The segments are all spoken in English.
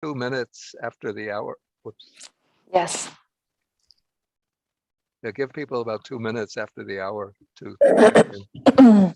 2 minutes after the hour. Whoops. Yes. Yeah, give people about 2 minutes after the hour to check in.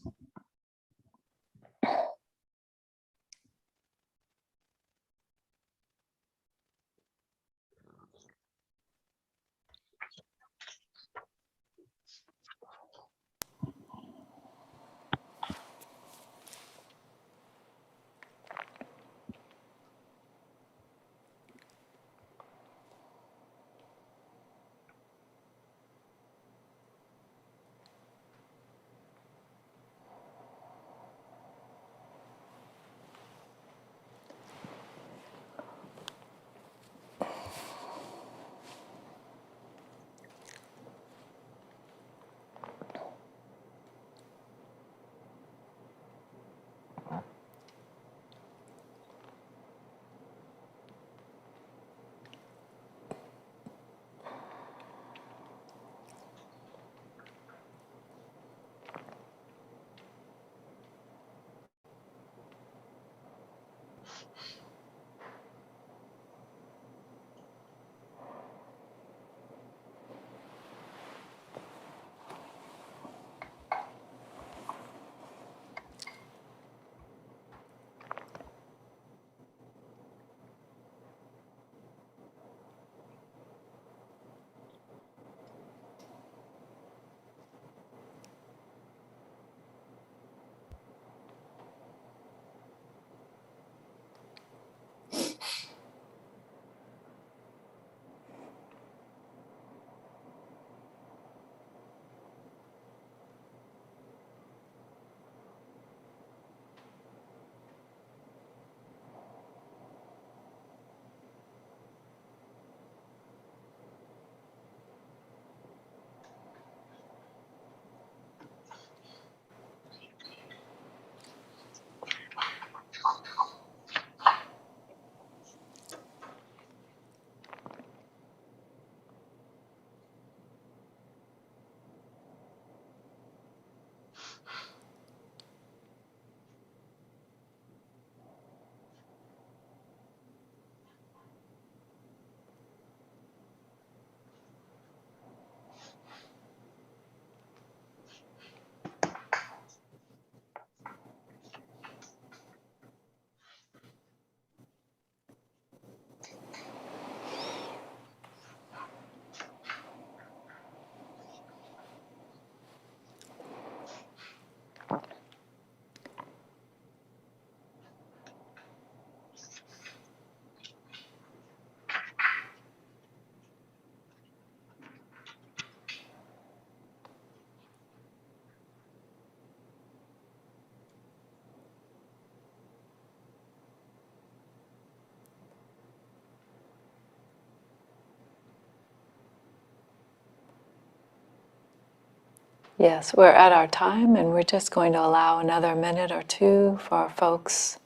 Yes, we're at our time and we're just going to allow another minute or two for folks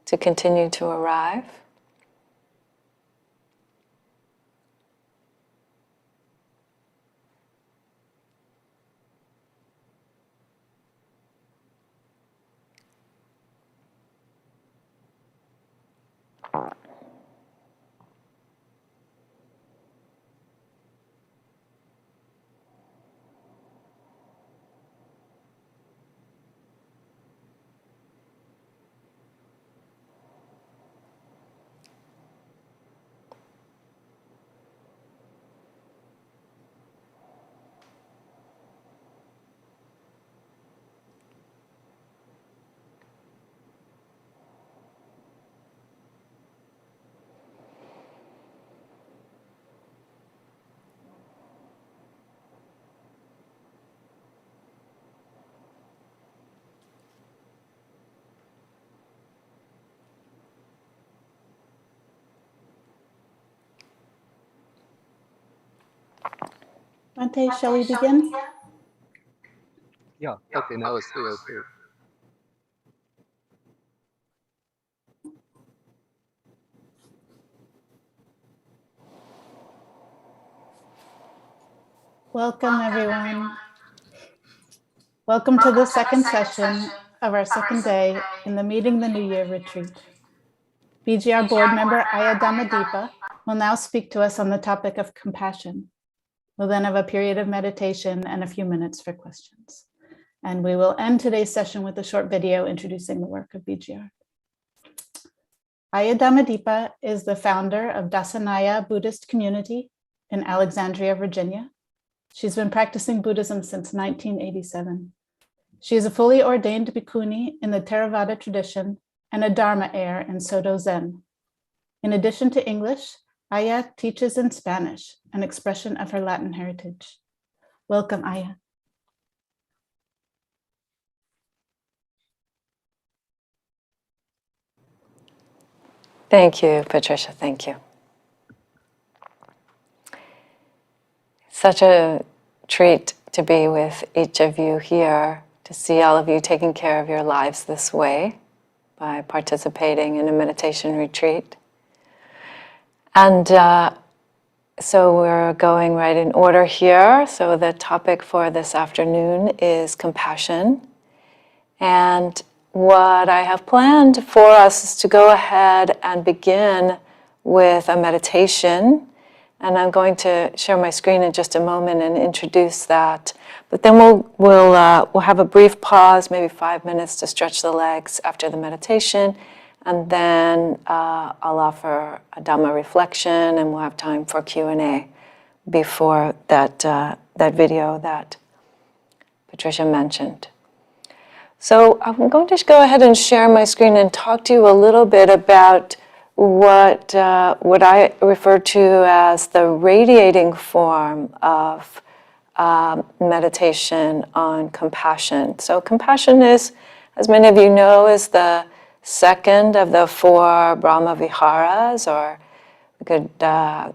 to continue to arrive. Ante, shall we begin? Yeah, okay, now it's 3:02. Welcome, everyone. Welcome to the second session of our second day in the Meeting the New Year retreat. BGR board member Aya Dhammadippa will now speak to us on the topic of compassion. We'll then have a period of meditation and a few minutes for questions. And we will end today's session with a short video introducing the work of BGR. Aya Dhammadippa is the founder of Dasanaya Buddhist community in Alexandria, Virginia. She's been practicing Buddhism since 1987. She is a fully ordained bhikkhuni in the Theravada tradition and a Dharma heir in Soto Zen. In addition to English, Aya teaches in Spanish, an expression of her Latin heritage. Welcome, Aya. Thank you, Patricia. Thank you. Such a treat to be with each of you here, to see all of you taking care of your lives this way by participating in a meditation retreat. And so we're going right in order here. So the topic for this afternoon is compassion. And what I have planned for us is to go ahead and begin with a meditation. And I'm going to share my screen in just a moment and introduce that. But then we'll have a brief pause, maybe 5 minutes to stretch the legs after the meditation. And then I'll offer a Dhamma reflection, and we'll have time for Q&A before that video that Patricia mentioned. So I'm going to go ahead and share my screen and talk to you a little bit about what I refer to as the radiating form of meditation on compassion. So compassion is, as many of you know, is the second of the 4 Brahmaviharas, or we could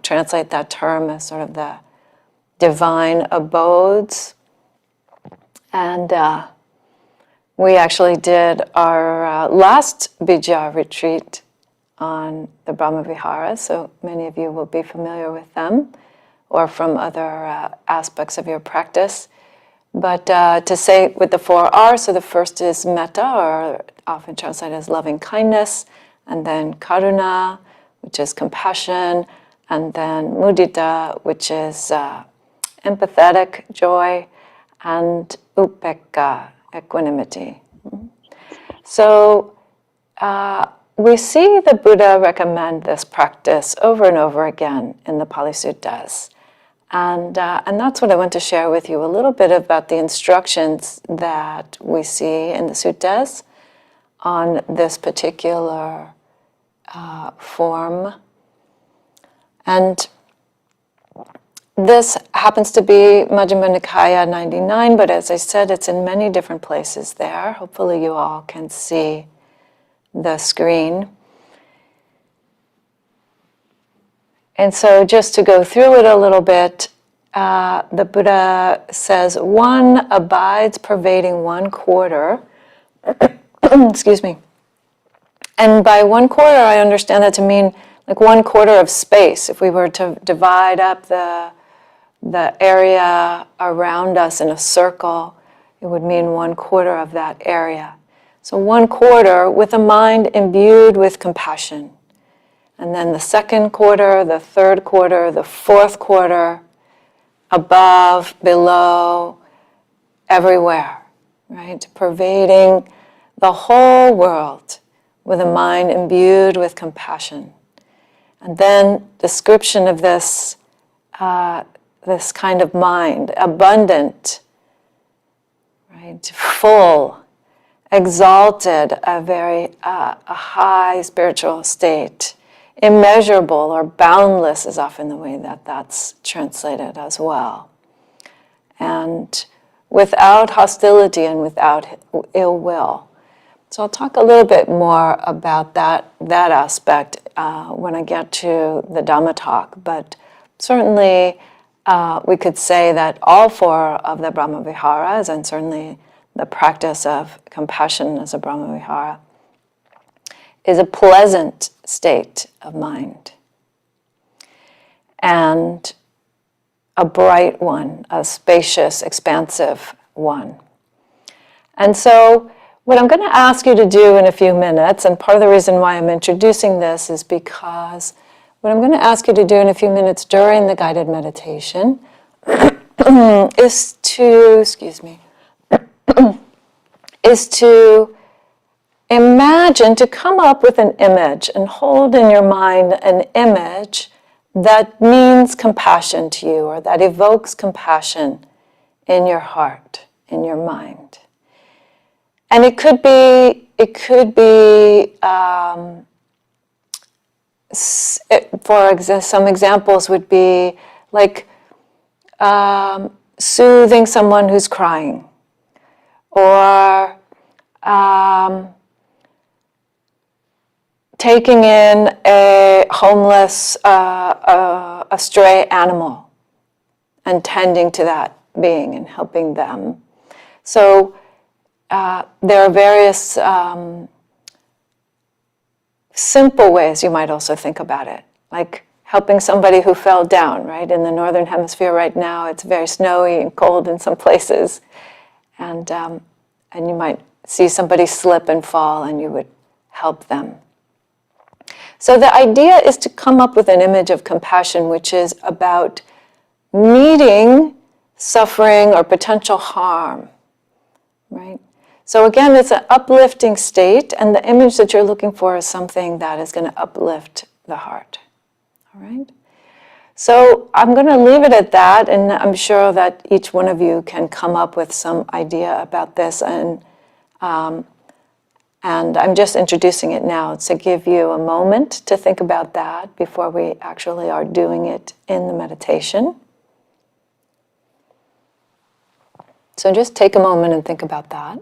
translate that term as sort of the divine abodes. And we actually did our last BGR retreat on the Brahmavihara, so many of you will be familiar with them or from other aspects of your practice. But to say with the 4 R's, so the first is metta, or often translated as loving kindness, and then karuna, which is compassion, and then mudita, which is empathetic joy, and upekkha, equanimity. So we see the Buddha recommend this practice over and over again in the Pali Suttas. And that's what I want to share with you, a little bit about the instructions that we see in the suttas on this particular form. And this happens to be Majjhima Nikaya 99, but as I said, it's in many different places there. Hopefully you all can see the screen. And so just to go through it a little bit, the Buddha says, one abides pervading 1/4. Excuse me. And by 1/4, I understand that to mean like 1/4 of space. If we were to divide up the area around us in a circle, it would mean 1/4 of that area. So 1/4 with a mind imbued with compassion. And then the 2nd quarter, the 3rd quarter, the 4th quarter, above, below, everywhere, right? Pervading the whole world with a mind imbued with compassion. And then description of this this kind of mind, abundant, right? Full, exalted, a high spiritual state. Immeasurable or boundless is often the way that that's translated as well. And without hostility and without ill will. So I'll talk a little bit more about that aspect when I get to the Dhamma talk. But certainly we could say that all 4 of the Brahmaviharas, and certainly the practice of compassion as a Brahmavihara, is a pleasant state of mind and a bright one, a spacious, expansive one. And so What I'm going to ask you to do in a few minutes, and part of the reason why I'm introducing this is because what I'm going to ask you to do in a few minutes during the guided meditation is to, is to imagine, to come up with an image and hold in your mind an image that means compassion to you, or that evokes compassion in your heart, in your mind. And it could be, some examples would be like soothing someone who's crying, or taking in a homeless, a stray animal, and tending to that being and helping them. So there are various simple ways you might also think about it, like helping somebody who fell down, right? In the northern hemisphere right now, it's very snowy and cold in some places, and you might see somebody slip and fall, and you would help them. So the idea is to come up with an image of compassion which is about meeting suffering or potential harm, right? So again, it's an uplifting state, and the image that you're looking for is something that is going to uplift the heart, all right? So I'm going to leave it at that, and I'm sure that each one of you can come up with some idea about this, and I'm just introducing it now to give you a moment to think about that before we actually are doing it in the meditation. So just take a moment and think about that.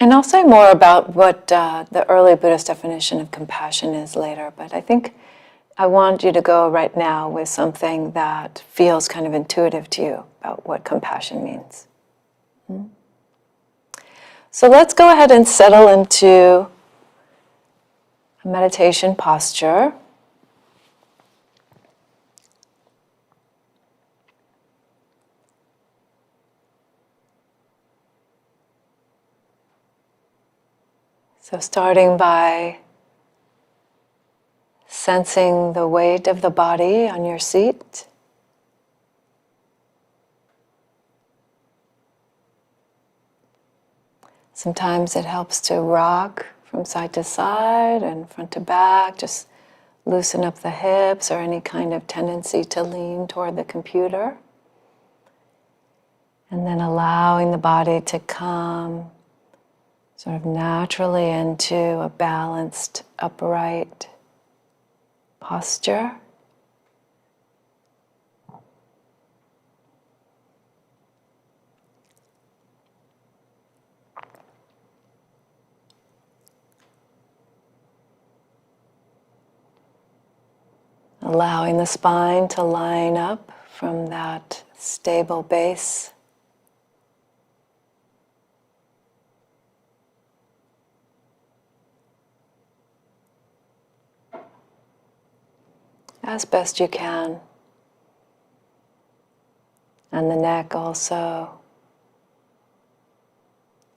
And I'll say more about what the early Buddhist definition of compassion is later, but I think I want you to go right now with something that feels kind of intuitive to you about what compassion means. So let's go ahead and settle into a meditation posture. So starting by sensing the weight of the body on your seat. Sometimes it helps to rock from side to side and front to back, just loosen up the hips or any kind of tendency to lean toward the computer. And then allowing the body to come sort of naturally into a balanced, upright posture. Allowing the spine to line up from that stable base. As best you can. And the neck also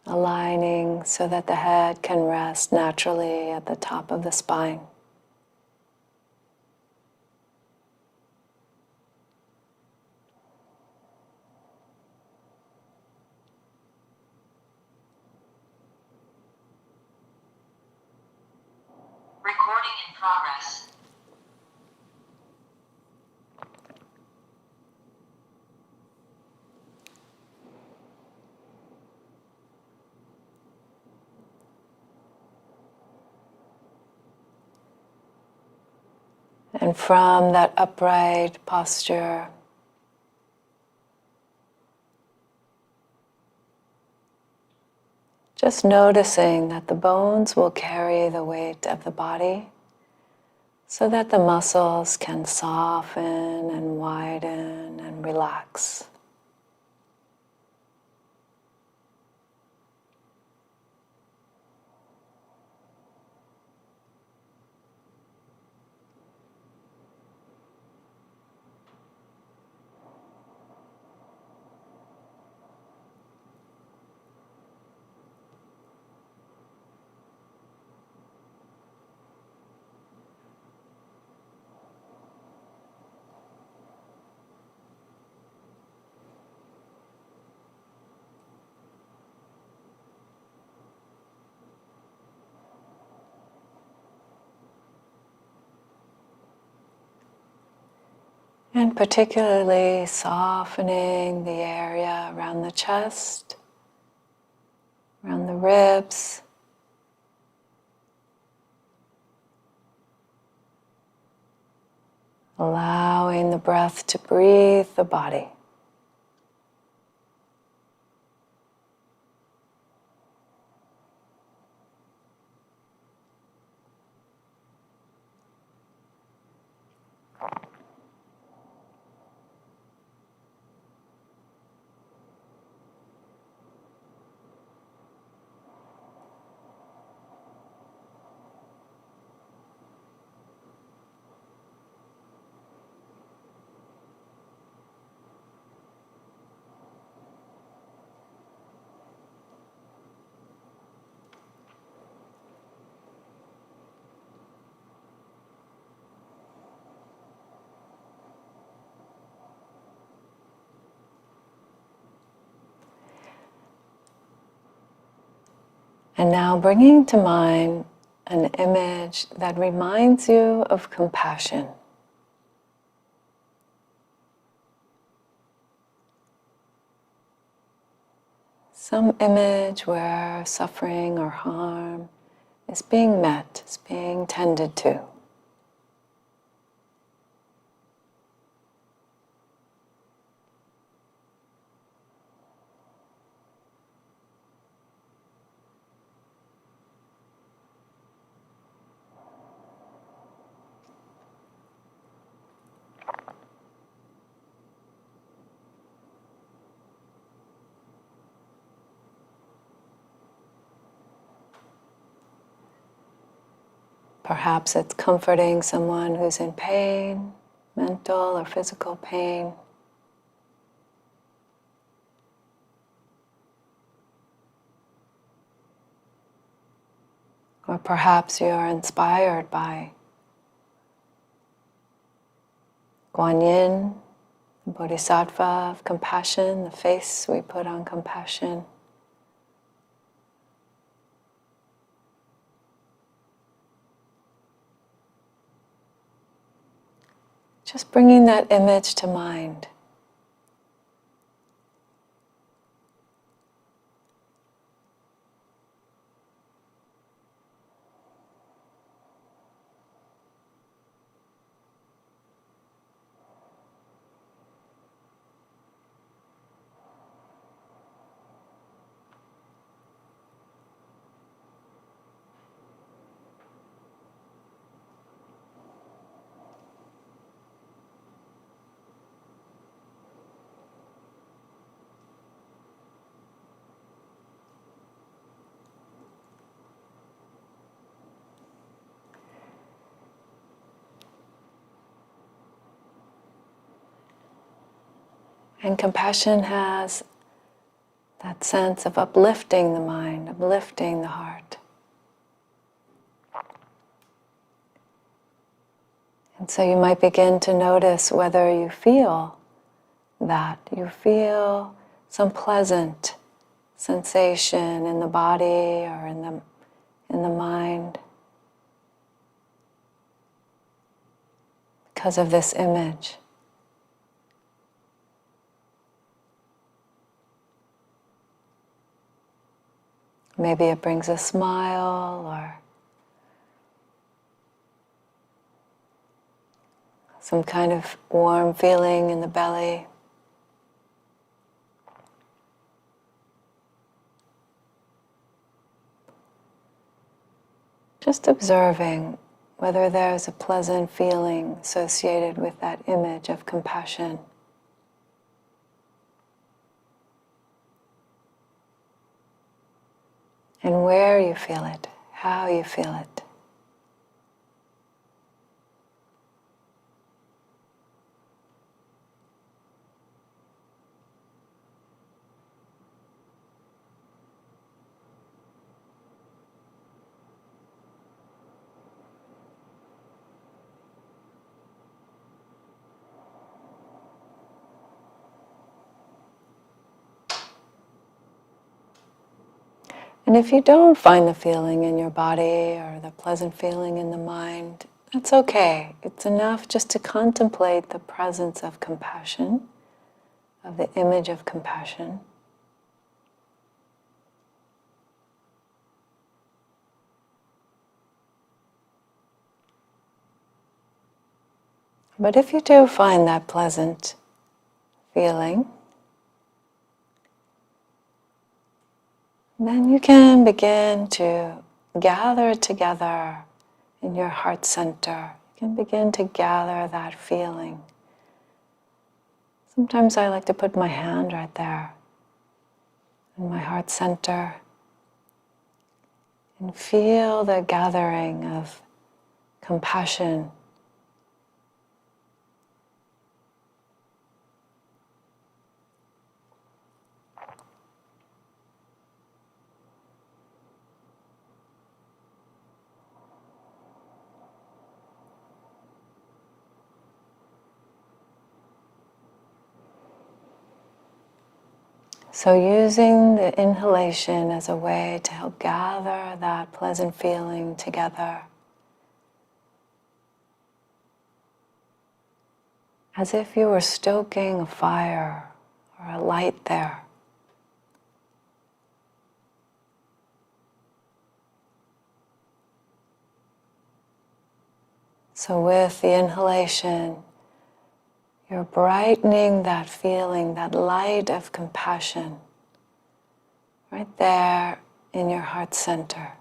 aligning so that the head can rest naturally at the top of the spine. Recording in progress. And from that upright posture, just noticing that the bones will carry the weight of the body so that the muscles can soften and widen and relax. And particularly softening the area around the chest, around the ribs. Allowing the breath to breathe the body. And now bringing to mind an image that reminds you of compassion. Some image where suffering or harm is being met, is being tended to. Perhaps it's comforting someone who's in pain, mental or physical pain. Or perhaps you're inspired by Guan Yin, the Bodhisattva of compassion, the face we put on compassion. Just bringing that image to mind. And compassion has that sense of uplifting the mind, uplifting the heart. And so you might begin to notice whether you feel that. You feel some pleasant sensation in the body or in the mind because of this image. Maybe it brings a smile or some kind of warm feeling in the belly. Just observing whether there's a pleasant feeling associated with that image of compassion. And where you feel it, how you feel it. And if you don't find the feeling in your body or the pleasant feeling in the mind, That's okay. It's enough just to contemplate the presence of compassion, of the image of compassion. But if you do find that pleasant feeling, then you can begin to gather it together in your heart center. You can begin to gather that feeling. Sometimes I like to put my hand right there in my heart center and feel the gathering of compassion. So using the inhalation as a way to help gather that pleasant feeling together, as if you were stoking a fire or a light there. So with the inhalation, you're brightening that feeling, that light of compassion, right there in your heart center.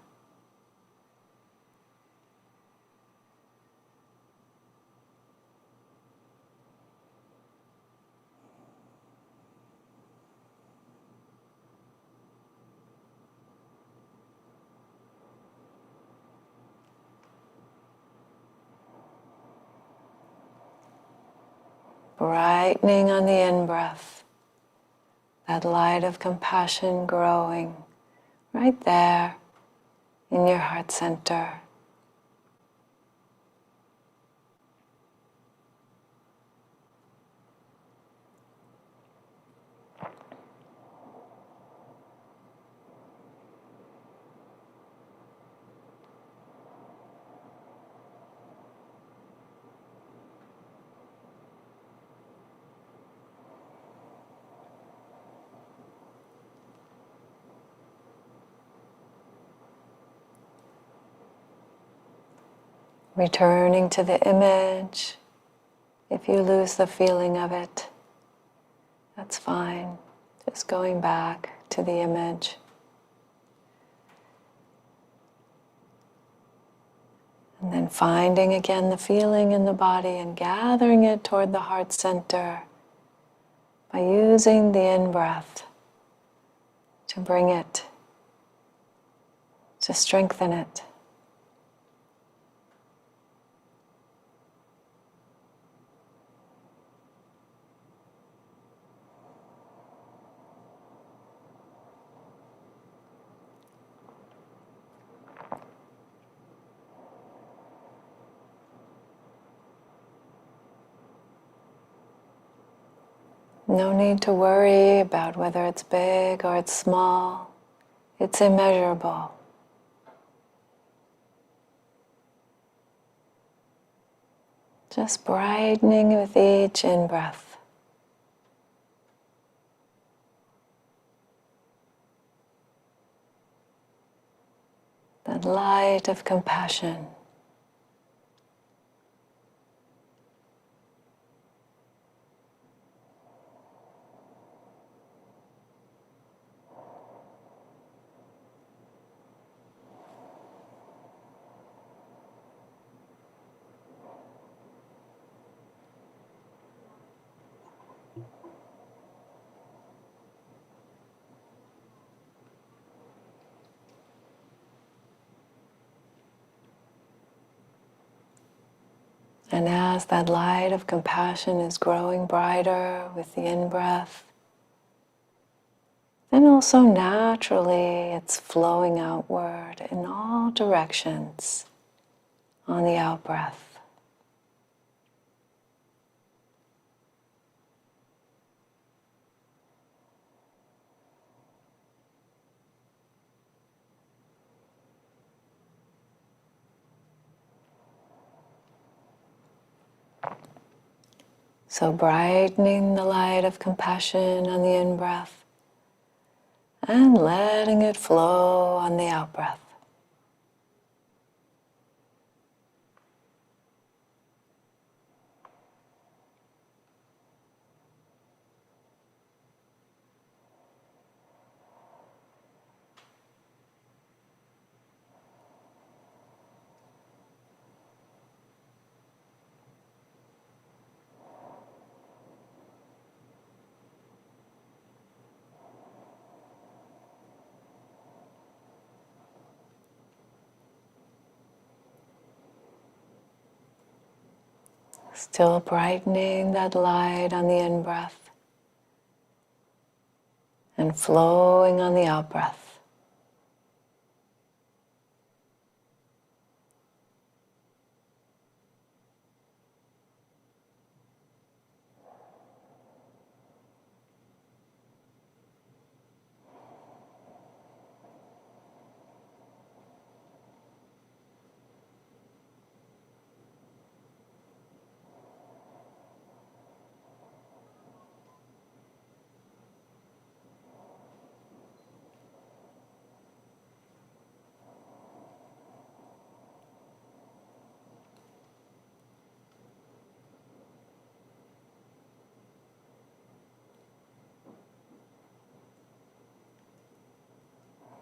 Brightening on the in-breath, that light of compassion growing right there in your heart center. Returning to the image. If you lose the feeling of it, that's fine. Just going back to the image. And then finding again the feeling in the body and gathering it toward the heart center by using the in-breath to bring it, to strengthen it. No need to worry about whether it's big or it's small. It's immeasurable. Just brightening with each in-breath. That light of compassion. And as that light of compassion is growing brighter with the in-breath, then also naturally it's flowing outward in all directions on the out-breath. So brightening the light of compassion on the in-breath and letting it flow on the out-breath. Still brightening that light on the in-breath and flowing on the out-breath.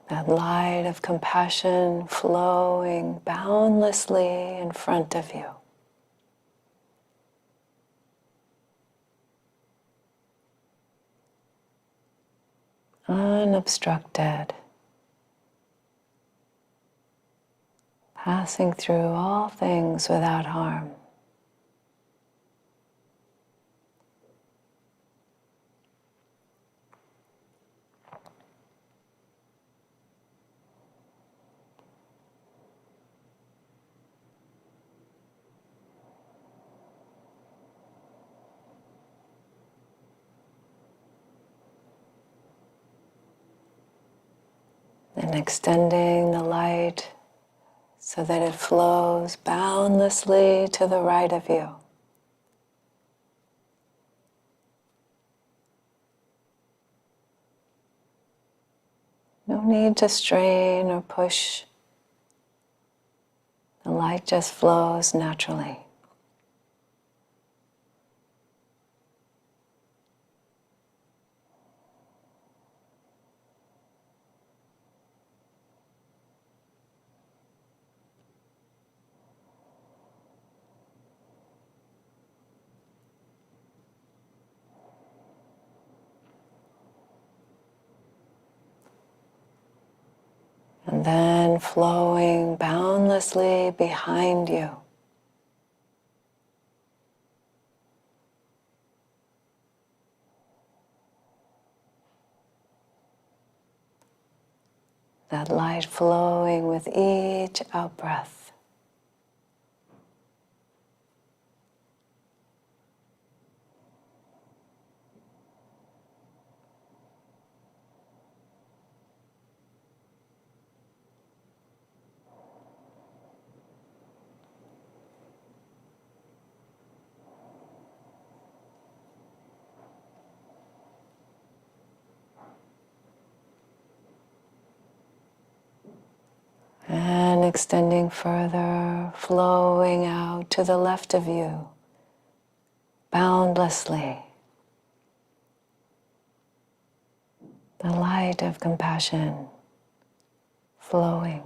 That light of compassion flowing boundlessly in front of you. Unobstructed. Passing through all things without harm. And extending the light so that it flows boundlessly to the right of you. No need to strain or push. The light just flows naturally. And then flowing boundlessly behind you. That light flowing with each out-breath. And extending further, flowing out to the left of you, boundlessly. The light of compassion flowing.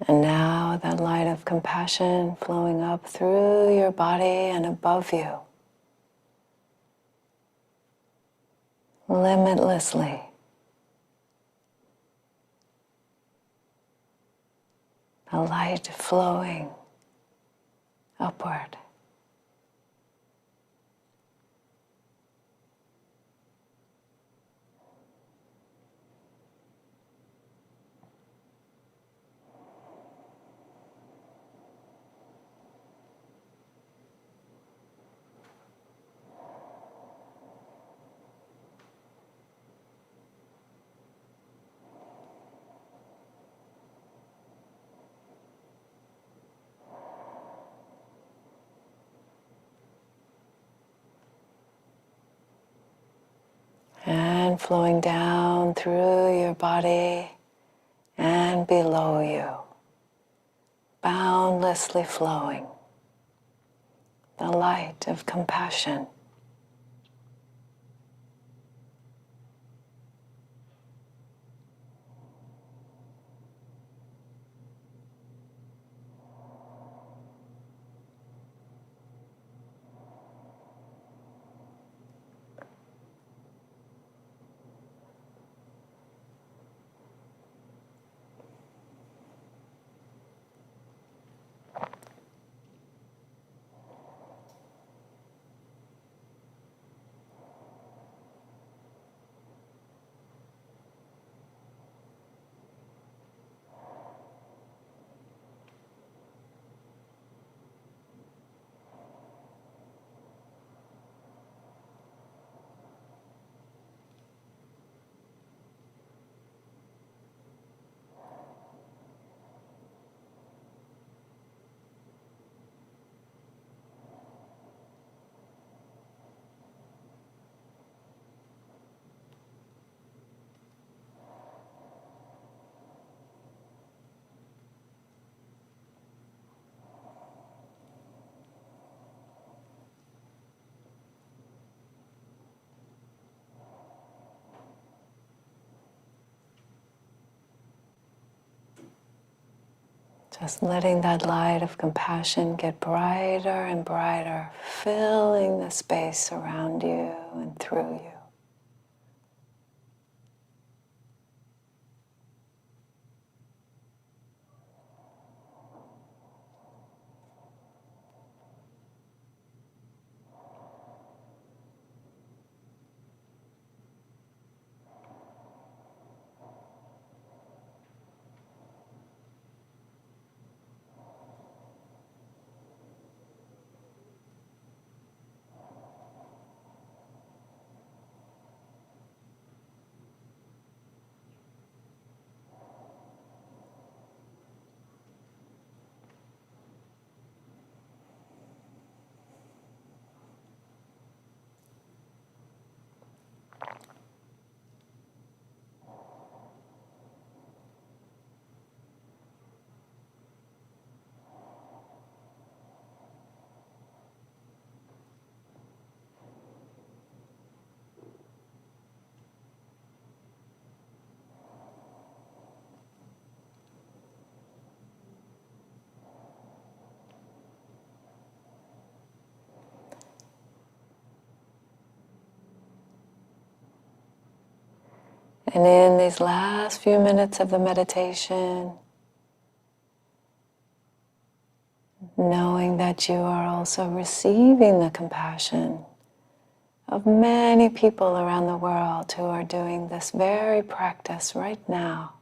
And now that light of compassion flowing up through your body and above you. limitlessly. The light flowing upward. And flowing down through your body and below you, boundlessly flowing, the light of compassion. Just letting that light of compassion get brighter and brighter, filling the space around you and through you. And in these last few minutes of the meditation, knowing that you are also receiving the compassion of many people around the world who are doing this very practice right now.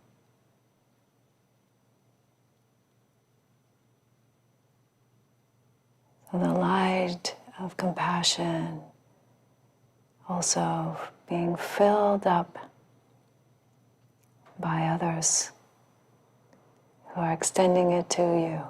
So the light of compassion also being filled up by others who are extending it to you.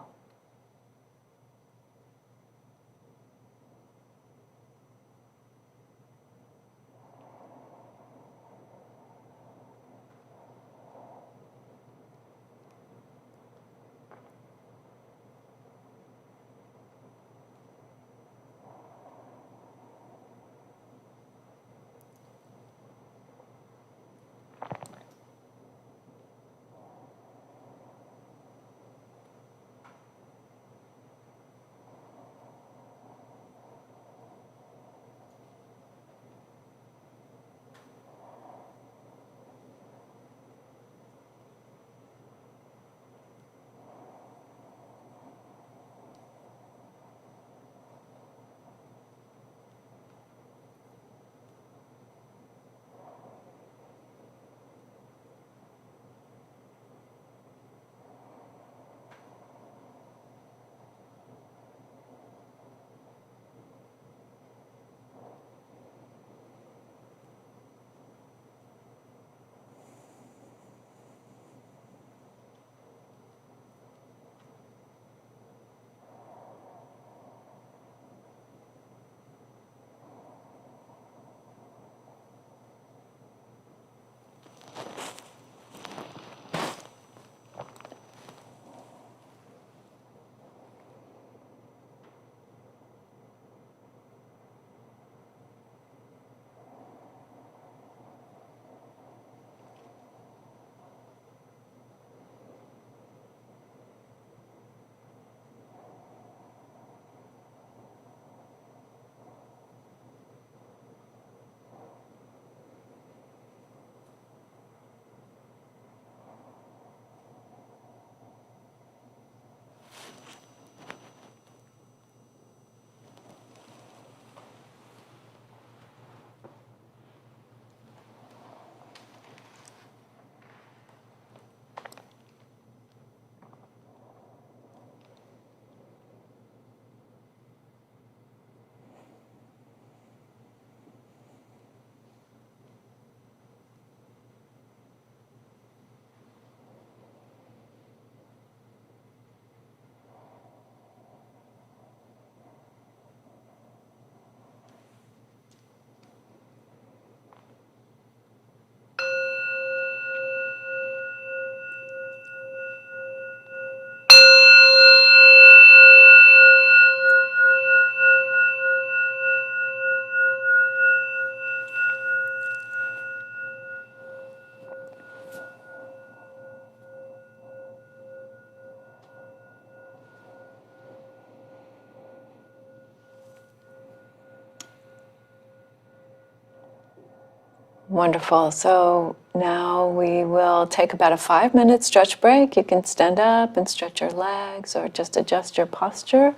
Wonderful. So now we will take about a 5-minute stretch break. You can stand up and stretch your legs or just adjust your posture,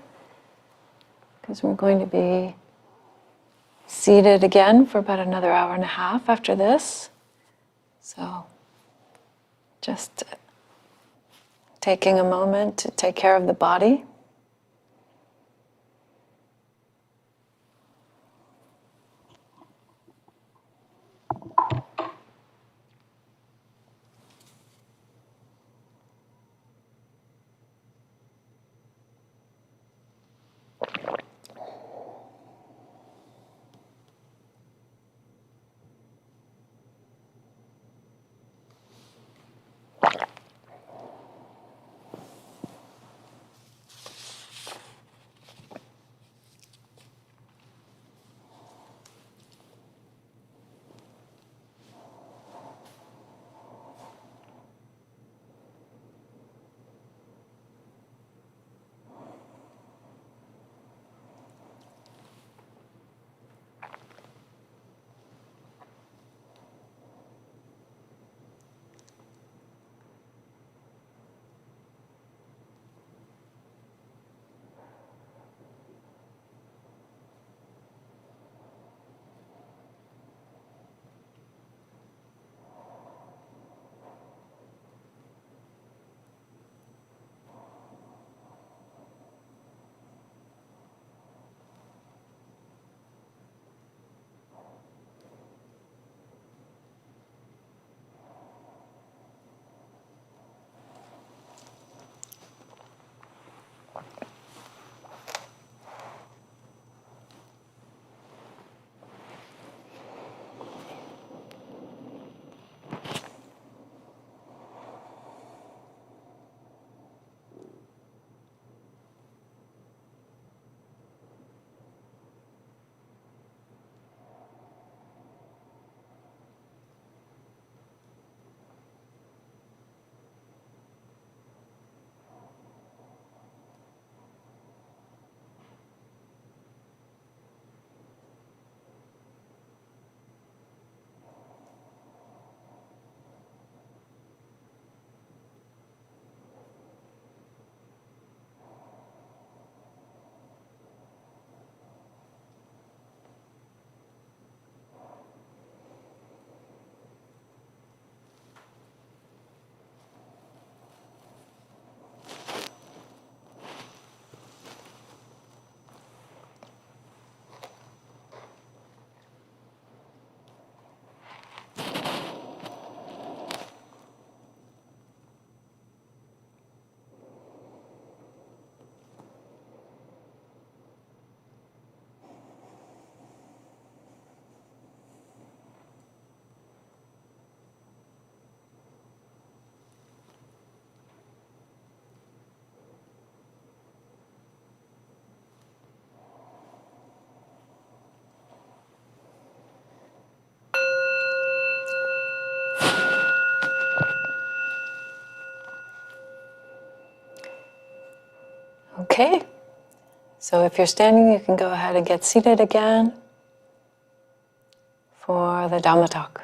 because we're going to be seated again for about another hour and a half after this. So just taking a moment to take care of the body. Okay, so if you're standing, you can go ahead and get seated again for the Dhamma talk.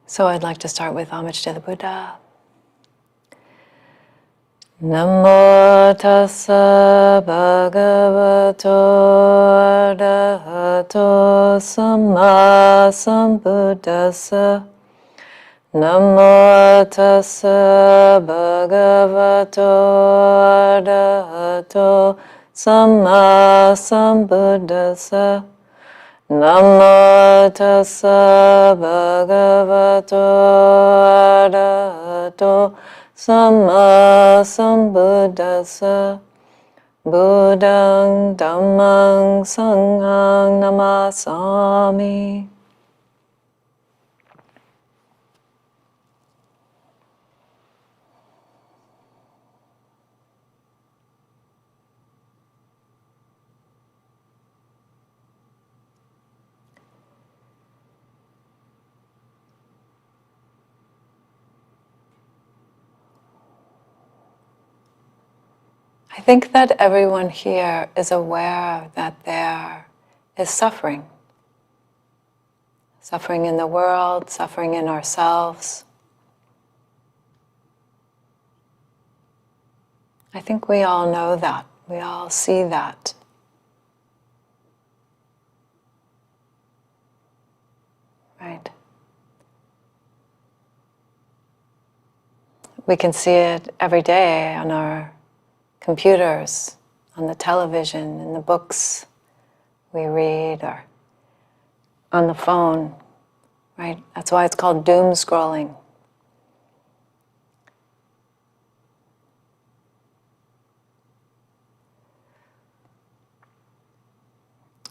So I'd like to start with homage to the Buddha. Namo tassa bhagavato arahato samma sambuddhassa. Namo tassa bhagavato arahato samma sambuddhassa. Namo tassa bhagavato arahato Samma Sambuddhassa Buddhang Dhammang Sanghang Namasami. I think that everyone here is aware that there is suffering. Suffering in the world, suffering in ourselves. I think we all know that. We all see that. Right? We can see it every day on our computers, on the television, in the books we read, or on the phone, right? That's why it's called doom scrolling.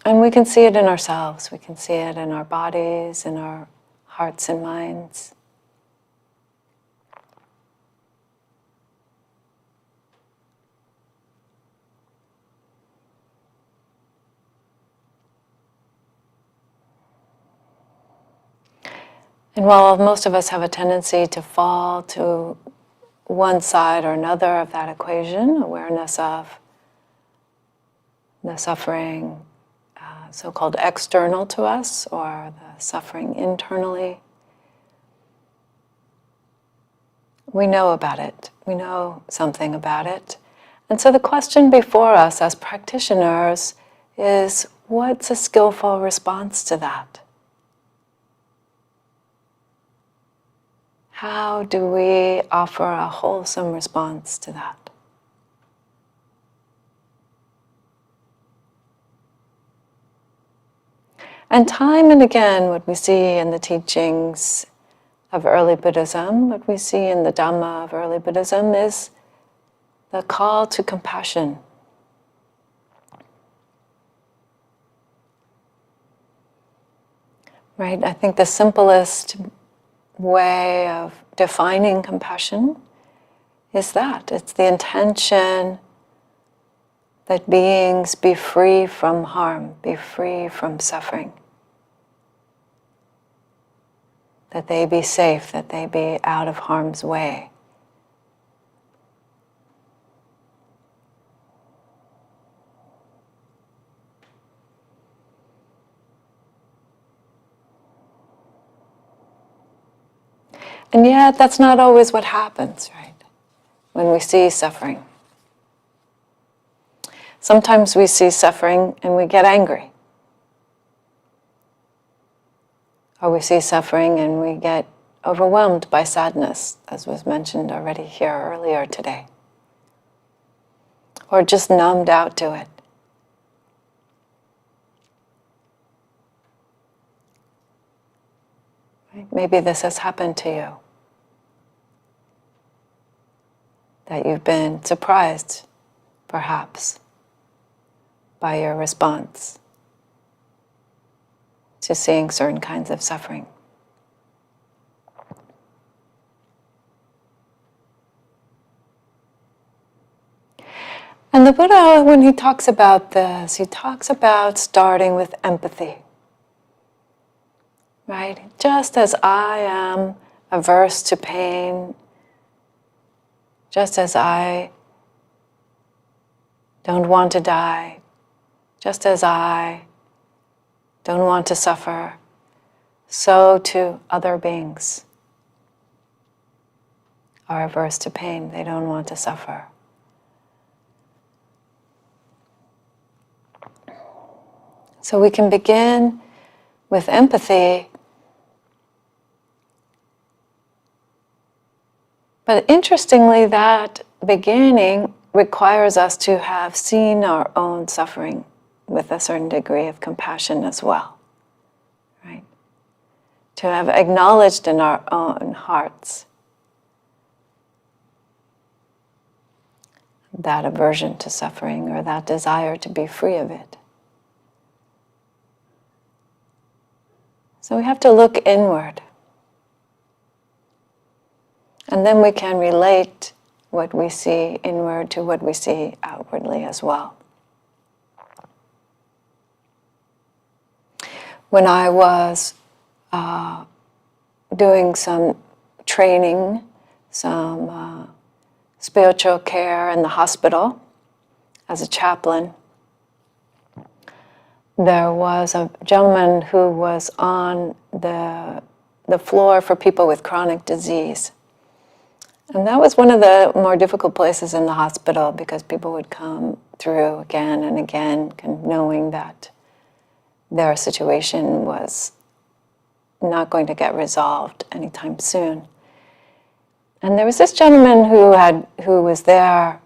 And we can see it in ourselves. We can see it in our bodies, in our hearts and minds. And while most of us have a tendency to fall to one side or another of that equation, awareness of the suffering so-called external to us or the suffering internally, we know about it. We know something about it. And so the question before us as practitioners is, what's a skillful response to that? How do we offer a wholesome response to that? And time and again, what we see in the teachings of early Buddhism, what we see in the Dhamma of early Buddhism is the call to compassion. Right? I think the simplest way of defining compassion is that. It's the intention that beings be free from harm, be free from suffering. That they be safe, that they be out of harm's way. And yet, that's not always what happens, right? When we see suffering. Sometimes we see suffering and we get angry. Or we see suffering and we get overwhelmed by sadness, as was mentioned already here earlier today. Or just numbed out to it. Right? Maybe this has happened to you. That you've been surprised, perhaps, by your response to seeing certain kinds of suffering. And the Buddha, when he talks about this, he talks about starting with empathy. Right? Just as I am averse to pain, just as I don't want to die, just as I don't want to suffer, so too other beings are averse to pain. They don't want to suffer. So we can begin with empathy, but interestingly, that beginning requires us to have seen our own suffering with a certain degree of compassion as well, right? To have acknowledged in our own hearts that aversion to suffering or that desire to be free of it. So we have to look inward. And then we can relate what we see inward to what we see outwardly as well. When I was doing some training, some spiritual care in the hospital as a chaplain, there was a gentleman who was on the floor for people with chronic disease. And that was one of the more difficult places in the hospital because people would come through again and again, knowing that their situation was not going to get resolved anytime soon. And there was this gentleman who was there,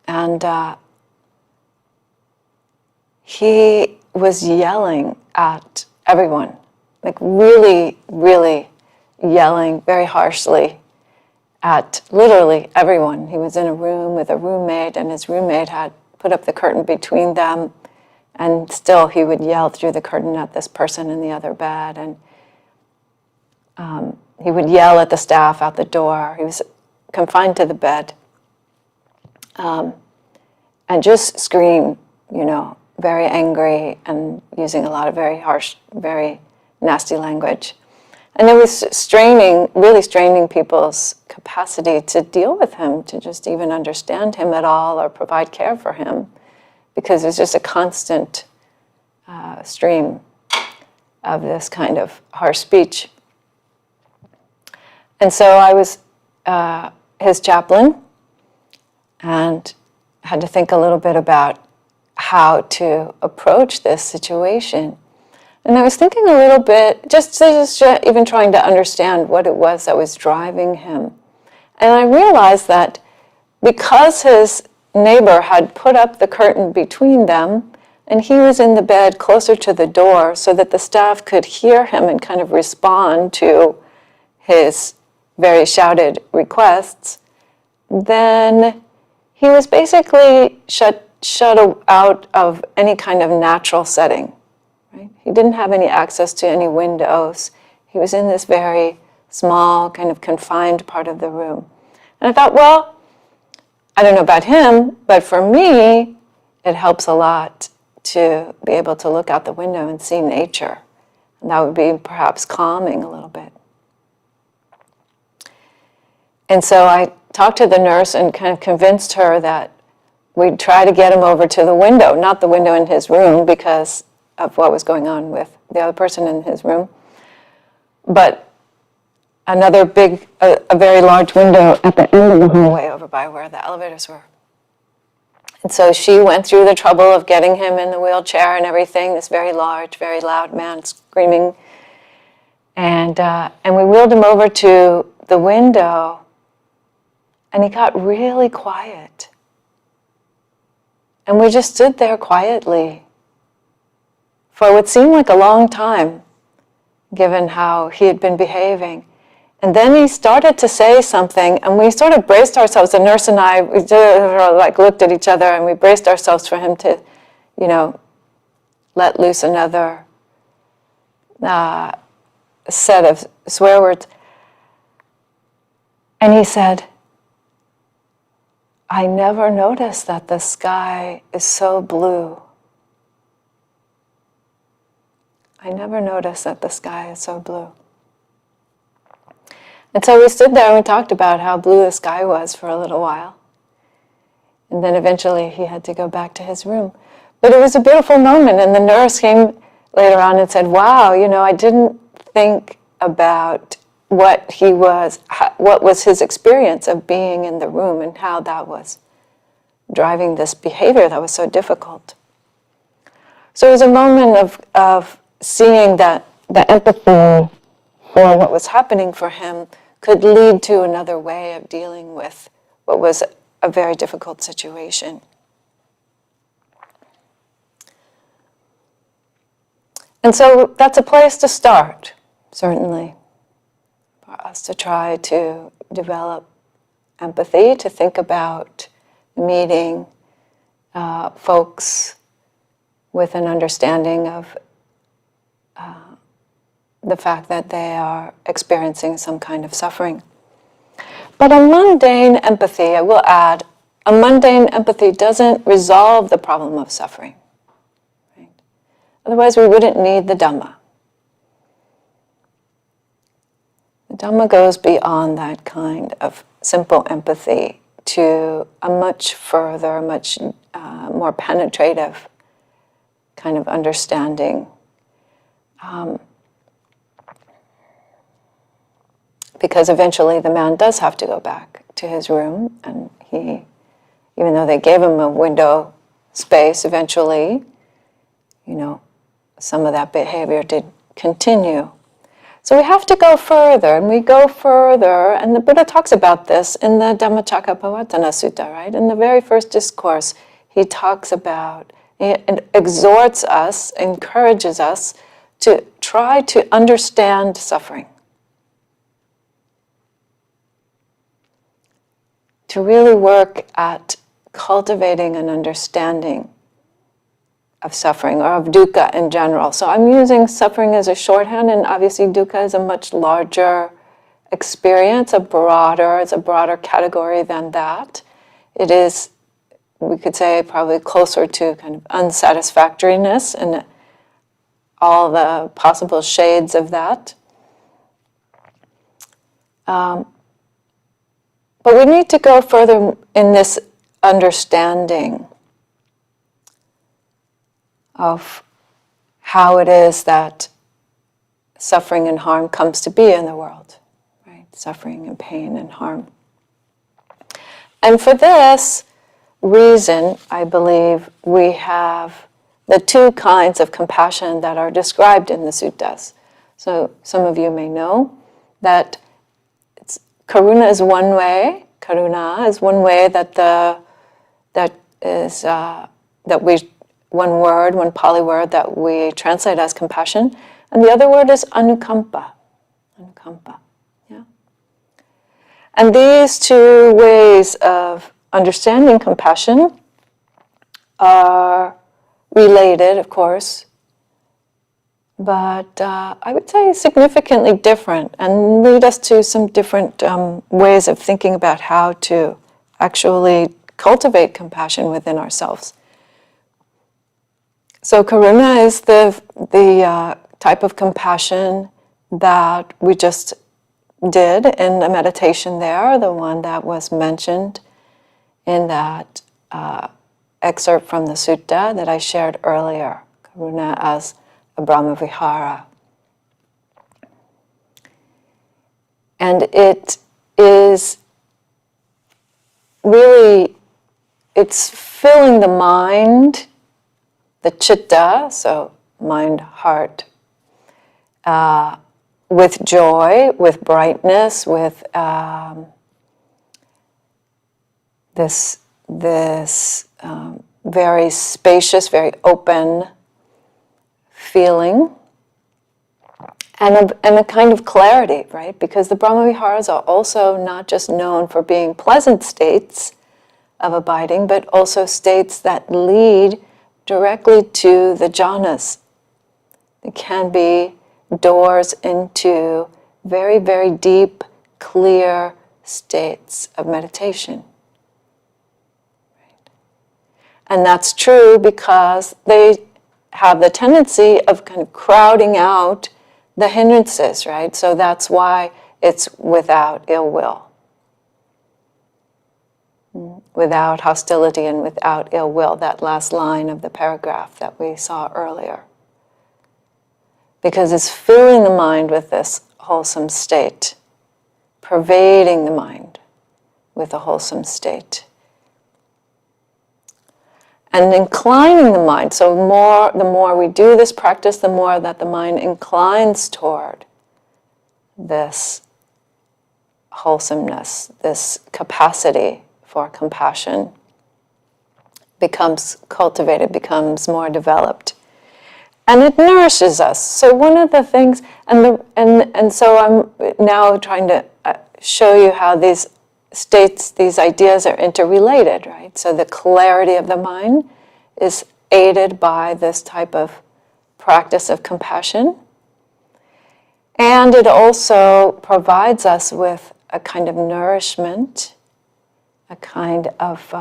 and he was yelling at everyone, like really, really yelling very harshly at literally everyone. He was in a room with a roommate, and his roommate had put up the curtain between them, and still he would yell through the curtain at this person in the other bed, and he would yell at the staff out the door. He was confined to the bed, and just scream, very angry and using a lot of very harsh, very nasty language. And it was really straining people's capacity to deal with him, to just even understand him at all or provide care for him, because it was just a constant stream of this kind of harsh speech. And so I was his chaplain and had to think a little bit about how to approach this situation. And I was thinking a little bit, just even trying to understand what it was that was driving him. And I realized that because his neighbor had put up the curtain between them, and he was in the bed closer to the door so that the staff could hear him and kind of respond to his very shouted requests, then he was basically shut out of any kind of natural setting. Right? He didn't have any access to any windows. He was in this very small, kind of confined part of the room. And I thought, well, I don't know about him, but for me, it helps a lot to be able to look out the window and see nature. And that would be perhaps calming a little bit. And so I talked to the nurse and kind of convinced her that we'd try to get him over to the window, not the window in his room because of what was going on with the other person in his room, but another big, a very large window at the end of the hallway over by where the elevators were. And so she went through the trouble of getting him in the wheelchair and everything, this very large, very loud man screaming. And we wheeled him over to the window, and he got really quiet. And we just stood there quietly for what seemed like a long time, given how he had been behaving. And then he started to say something, and we sort of braced ourselves, the nurse and I, we looked at each other, and we braced ourselves for him to, let loose another set of swear words. And he said, "I never noticed that the sky is so blue. I never noticed that the sky is so blue." And so we stood there and we talked about how blue the sky was for a little while. And then eventually he had to go back to his room. But it was a beautiful moment, and the nurse came later on and said, "Wow, I didn't think about what was his experience of being in the room and how that was driving this behavior that was so difficult." So it was a moment of seeing that the empathy for what was happening for him could lead to another way of dealing with what was a very difficult situation. And so that's a place to start, certainly, for us to try to develop empathy, to think about meeting folks with an understanding of the fact that they are experiencing some kind of suffering. But a mundane empathy, I will add, a mundane empathy doesn't resolve the problem of suffering. Right? Otherwise, we wouldn't need the Dhamma. The Dhamma goes beyond that kind of simple empathy to a much further, much more penetrative kind of understanding. Because eventually the man does have to go back to his room, and he, even though they gave him a window space, eventually, some of that behavior did continue. So we have to go further, and we go further, and the Buddha talks about this in the Dhammacakkappavattana Sutta, right? In the very first discourse, he talks about, and exhorts us, encourages us to try to understand suffering. To really work at cultivating an understanding of suffering, or of dukkha in general. So I'm using suffering as a shorthand, and obviously dukkha is a much larger experience, it's a broader category than that. It is, we could say, probably closer to kind of unsatisfactoriness and all the possible shades of that. But we need to go further in this understanding of how it is that suffering and harm comes to be in the world, right? Suffering and pain and harm. And for this reason, I believe we have the two kinds of compassion that are described in the suttas. So some of you may know that karuna is one way. Karuna is one way one Pali word that we translate as compassion, and the other word is anukampa. Anukampa, yeah. And these two ways of understanding compassion are related, of course, but I would say significantly different, and lead us to some different ways of thinking about how to actually cultivate compassion within ourselves. So karuna is the type of compassion that we just did in the meditation there, the one that was mentioned in that excerpt from the sutta that I shared earlier, karuna as a Brahmavihara. And it is really, it's filling the mind, the citta, so mind, heart, with joy, with brightness, with this very spacious, very open feeling, and a kind of clarity, right? Because the Brahmaviharas are also not just known for being pleasant states of abiding, but also states that lead directly to the jhanas. It can be doors into very, very deep, clear states of meditation. Right? And that's true because they have the tendency of kind of crowding out the hindrances, right? So that's why it's without ill will. Without hostility and without ill will, that last line of the paragraph that we saw earlier. Because it's filling the mind with this wholesome state, pervading the mind with a wholesome state. And inclining the mind, so the more we do this practice, the more that the mind inclines toward this wholesomeness, this capacity for compassion becomes cultivated, becomes more developed. And it nourishes us. So one of the things, and so I'm now trying to show you how these states, these ideas are interrelated, right? So the clarity of the mind is aided by this type of practice of compassion. And it also provides us with a kind of nourishment, a kind of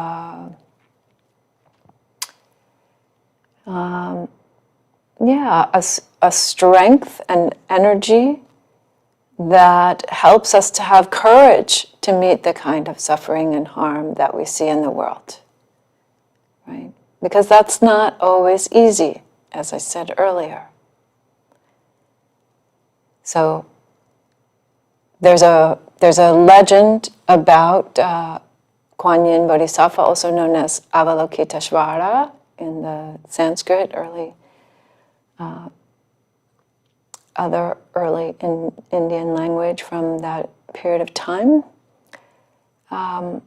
a strength and energy that helps us to have courage to meet the kind of suffering and harm that we see in the world, right? Because that's not always easy, as I said earlier. So there's a legend about Kuan Yin Bodhisattva, also known as Avalokiteshvara in the Sanskrit, other early in Indian language from that period of time. And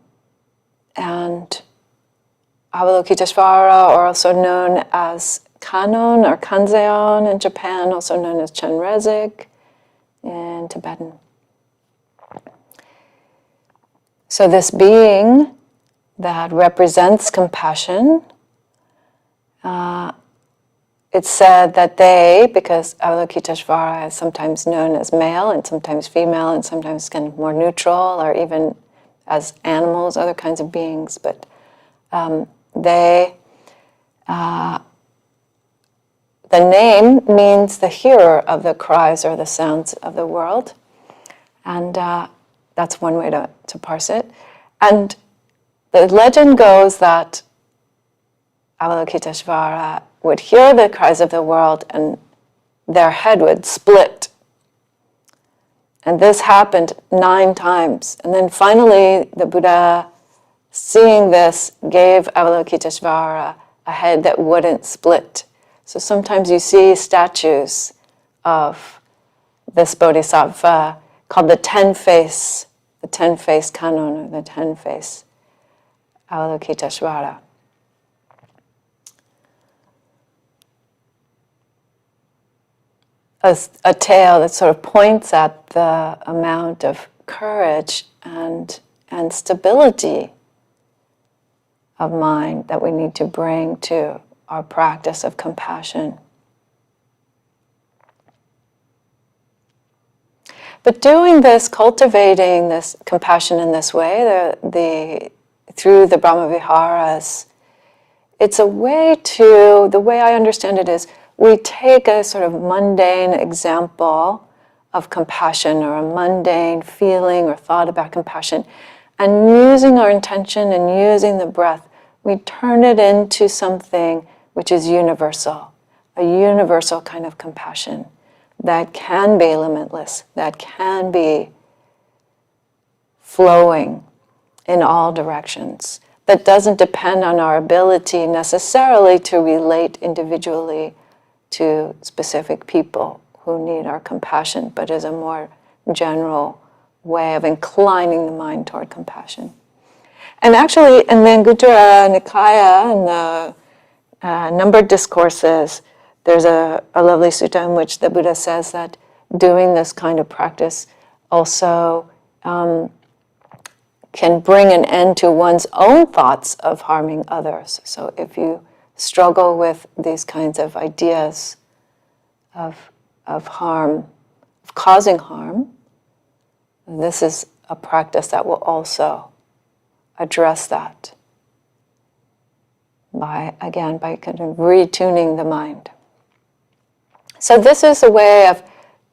Avalokiteshvara, or also known as Kanon or Kanzeon in Japan, also known as Chenrezig in Tibetan. So this being that represents compassion, it's said that they, because Avalokiteshvara is sometimes known as male and sometimes female and sometimes kind of more neutral, or even as animals, other kinds of beings, but the name means the hearer of the cries or the sounds of the world. And that's one way to parse it. And the legend goes that Avalokiteshvara would hear the cries of the world and their head would split. And this happened 9 times. And then finally the Buddha, seeing this, gave Avalokiteshvara a head that wouldn't split. So sometimes you see statues of this bodhisattva called the 10-face Kanon, or the 10-face Avalokiteshvara. A tale that sort of points at the amount of courage and stability of mind that we need to bring to our practice of compassion. But doing this, cultivating this compassion in this way, through the Brahmaviharas, it's a way to, the way I understand it is, we take a sort of mundane example of compassion or a mundane feeling or thought about compassion, and using our intention and using the breath, we turn it into something which is universal, a universal kind of compassion that can be limitless, that can be flowing in all directions, that doesn't depend on our ability necessarily to relate individually to specific people who need our compassion, but is a more general way of inclining the mind toward compassion. And actually, in the Anguttara Nikaya, in the numbered discourses, there's a lovely sutta in which the Buddha says that doing this kind of practice also can bring an end to one's own thoughts of harming others. So if you struggle with these kinds of ideas of harm, of causing harm, this is a practice that will also address that by kind of retuning the mind. So this is a way of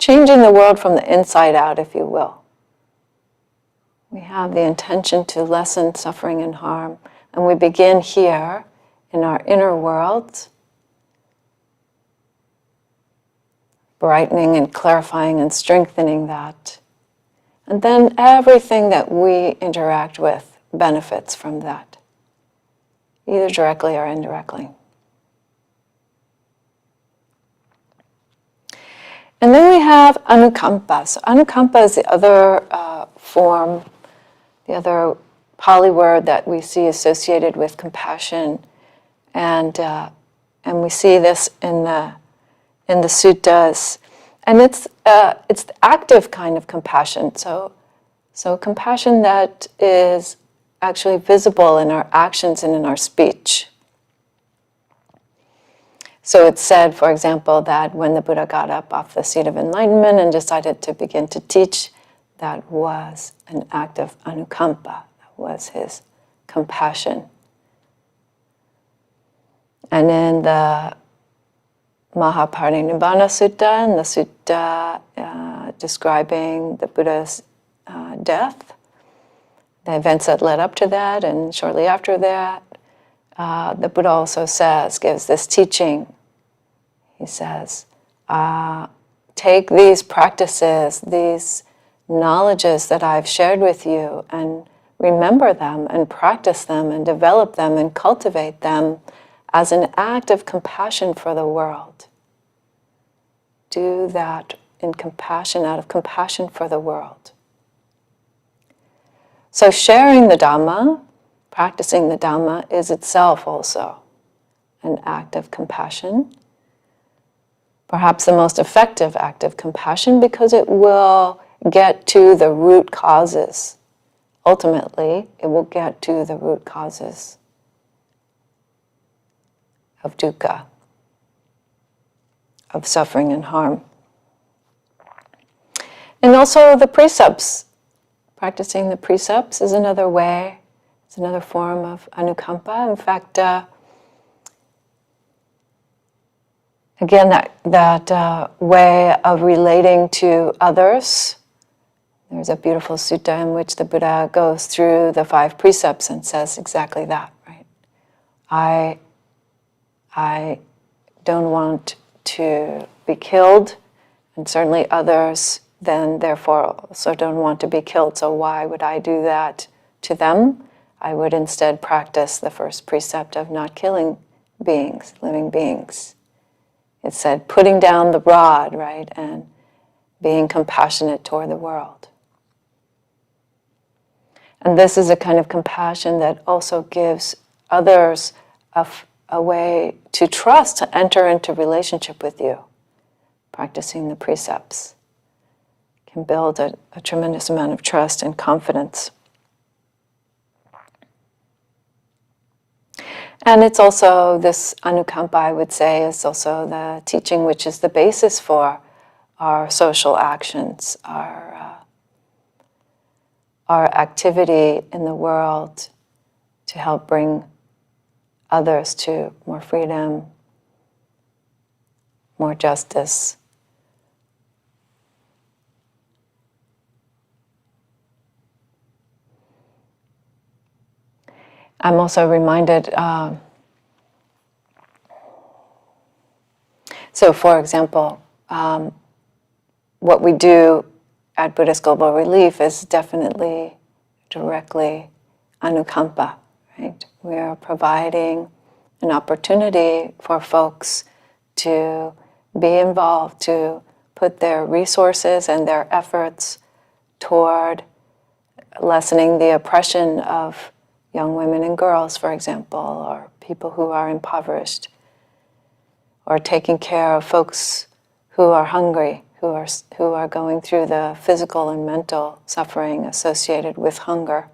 changing the world from the inside out, if you will. We have the intention to lessen suffering and harm, and we begin here in our inner world, brightening and clarifying and strengthening that. And then everything that we interact with benefits from that, either directly or indirectly. And then we have anukampa. So anukampa is the other form, the other Pali word that we see associated with compassion, and we see this in the suttas, and it's the active kind of compassion. So So compassion that is actually visible in our actions and in our speech. So it's said, for example, that when the Buddha got up off the seat of enlightenment and decided to begin to teach, that was an act of anukampa, that was his compassion. And in the Mahaparinibbana Sutta, and the sutta describing the Buddha's death, the events that led up to that, and shortly after that, the Buddha also gives this teaching. He says, take these practices, these knowledges that I've shared with you, and remember them, and practice them, and develop them, and cultivate them as an act of compassion for the world. Do that in compassion, out of compassion for the world. So sharing the Dhamma, practicing the Dhamma, is itself also an act of compassion. Perhaps the most effective act of compassion, because it will get to the root causes. Ultimately, it will get to the root causes of dukkha, of suffering and harm. And also the precepts. Practicing the precepts is another way, it's another form of anukampa. In fact, again, that way of relating to others. There's a beautiful sutta in which the Buddha goes through the 5 precepts and says exactly that, right? I don't want to be killed, and certainly others then therefore also don't want to be killed, so why would I do that to them? I would instead practice the first precept of not killing beings, living beings. It said putting down the rod, right, and being compassionate toward the world. And this is a kind of compassion that also gives others a way to trust, to enter into relationship with you. Practicing the precepts can build a tremendous amount of trust and confidence. And it's also, this anukampa, I would say, is also the teaching which is the basis for our social actions, our activity in the world to help bring others to more freedom, more justice. I'm also reminded, so for example, what we do at Buddhist Global Relief is definitely directly anukampa, right? We are providing an opportunity for folks to be involved, to put their resources and their efforts toward lessening the oppression of young women and girls, for example, or people who are impoverished, or taking care of folks who are hungry, who are going through the physical and mental suffering associated with hunger.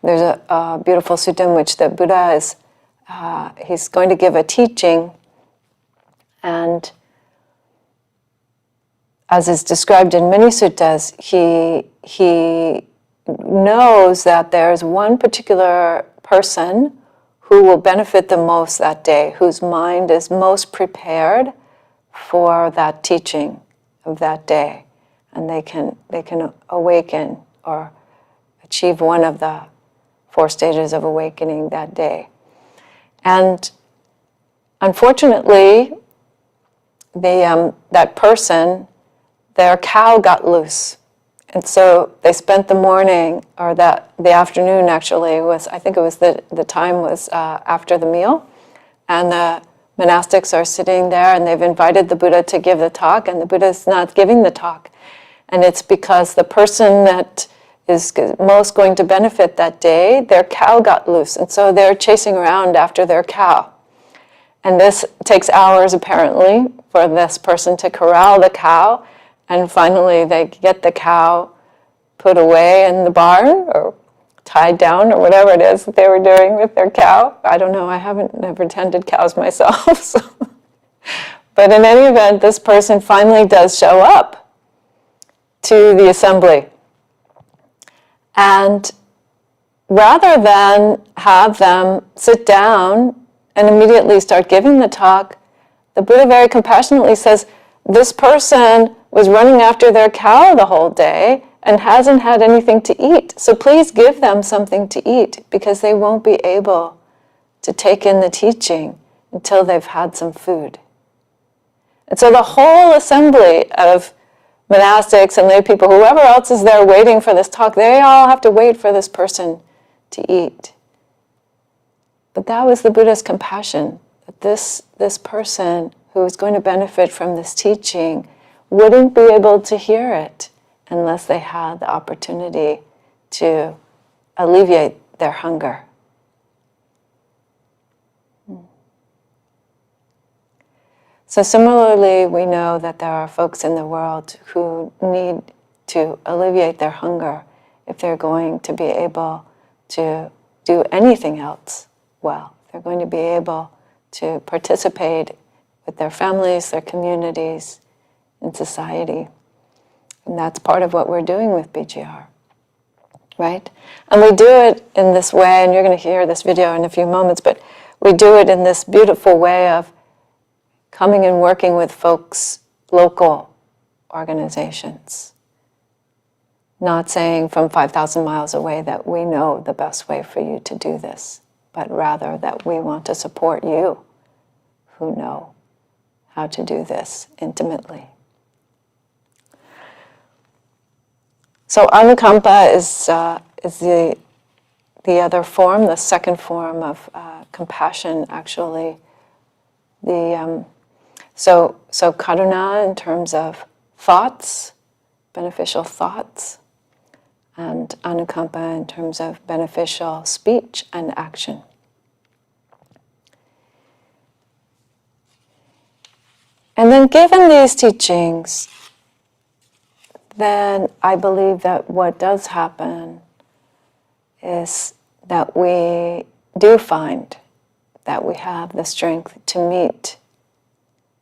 There's a beautiful sutta in which the Buddha is, he's going to give a teaching, and as is described in many suttas, he knows that there's one particular person who will benefit the most that day, whose mind is most prepared for that teaching of that day, and they can awaken or achieve one of the 4 stages of awakening that day. And unfortunately, that person, their cow got loose. And so they spent the morning, or the afternoon actually, I think it was the time was after the meal, and the monastics are sitting there and they've invited the Buddha to give the talk, and the Buddha's not giving the talk. And it's because the person that is most going to benefit that day, their cow got loose, and so they're chasing around after their cow. And this takes hours apparently for this person to corral the cow, and finally they get the cow put away in the barn or tied down or whatever it is that they were doing with their cow. I don't know, I haven't never tended cows myself. So. But in any event, this person finally does show up to the assembly. And rather than have them sit down and immediately start giving the talk, the Buddha very compassionately says, this person was running after their cow the whole day and hasn't had anything to eat. So please give them something to eat because they won't be able to take in the teaching until they've had some food. And so the whole assembly of monastics and lay people, whoever else is there waiting for this talk, they all have to wait for this person to eat. But that was the Buddha's compassion, that this person who is going to benefit from this teaching wouldn't be able to hear it unless they had the opportunity to alleviate their hunger. So similarly, we know that there are folks in the world who need to alleviate their hunger if they're going to be able to do anything else well. They're going to be able to participate with their families, their communities, in society. And that's part of what we're doing with BGR, right? And we do it in this way, and you're going to hear this video in a few moments, but we do it in this beautiful way of coming and working with folks, local organizations. Not saying from 5,000 miles away that we know the best way for you to do this, but rather that we want to support you who know how to do this intimately. So anukampa is the other form, the second form of compassion, actually. So karuna in terms of thoughts, beneficial thoughts, and anukampa in terms of beneficial speech and action. And then given these teachings, then I believe that what does happen is that we do find that we have the strength to meet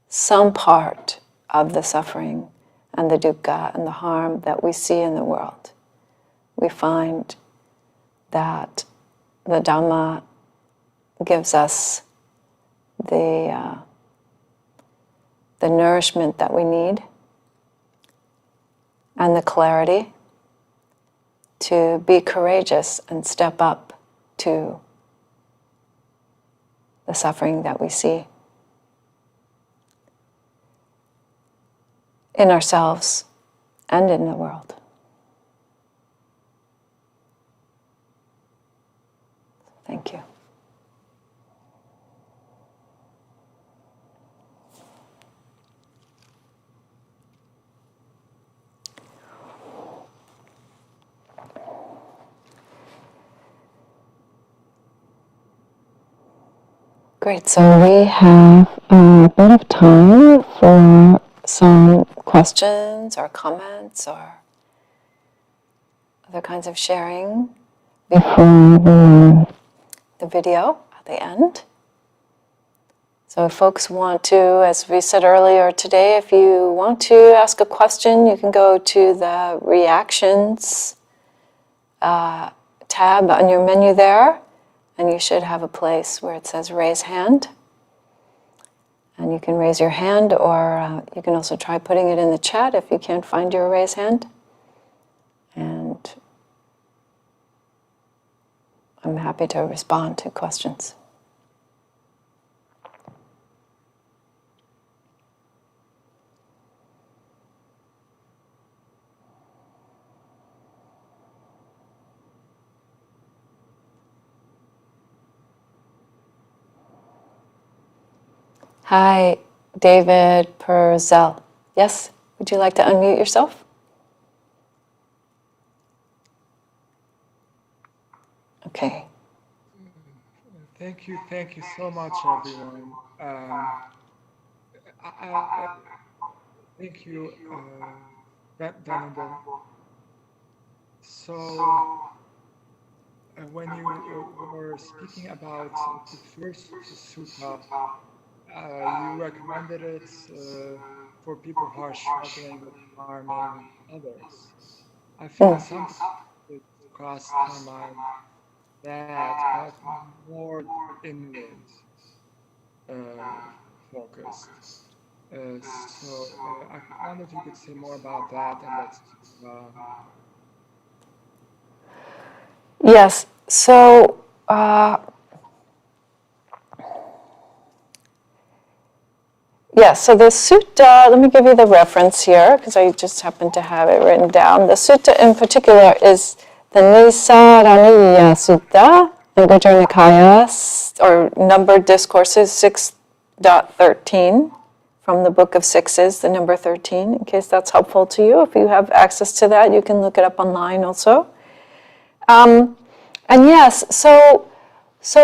some part of the suffering and the dukkha and the harm that we see in the world. We find that the Dhamma gives us the nourishment that we need and the clarity to be courageous and step up to the suffering that we see in ourselves and in the world. Thank you. Great, so we have a bit of time for some questions or comments or other kinds of sharing before the video at the end. So if folks want to, as we said earlier today, if you want to ask a question, you can go to the reactions tab on your menu there, and you should have a place where it says raise hand. And you can raise your hand, or you can also try putting it in the chat if you can't find your raise hand. And I'm happy to respond to questions. Hi, David Purcell. Yes, would you like to unmute yourself? Okay. Thank you so much, everyone. Thank you, Venerable. So when you were speaking about the first sutta, you recommended it for people who are struggling with harming others. I feel something that crossed my mind that, but more inward focused. So I wonder if you could say more about that and that's Yes. So yes, so the sutta, let me give you the reference here because I just happen to have it written down. The sutta in particular is the Nisaraniya Sutta in Gujar Nikaya, or Numbered Discourses 6.13 from the Book of Sixes, the number 13, in case that's helpful to you. If you have access to that, you can look it up online also. And yes, so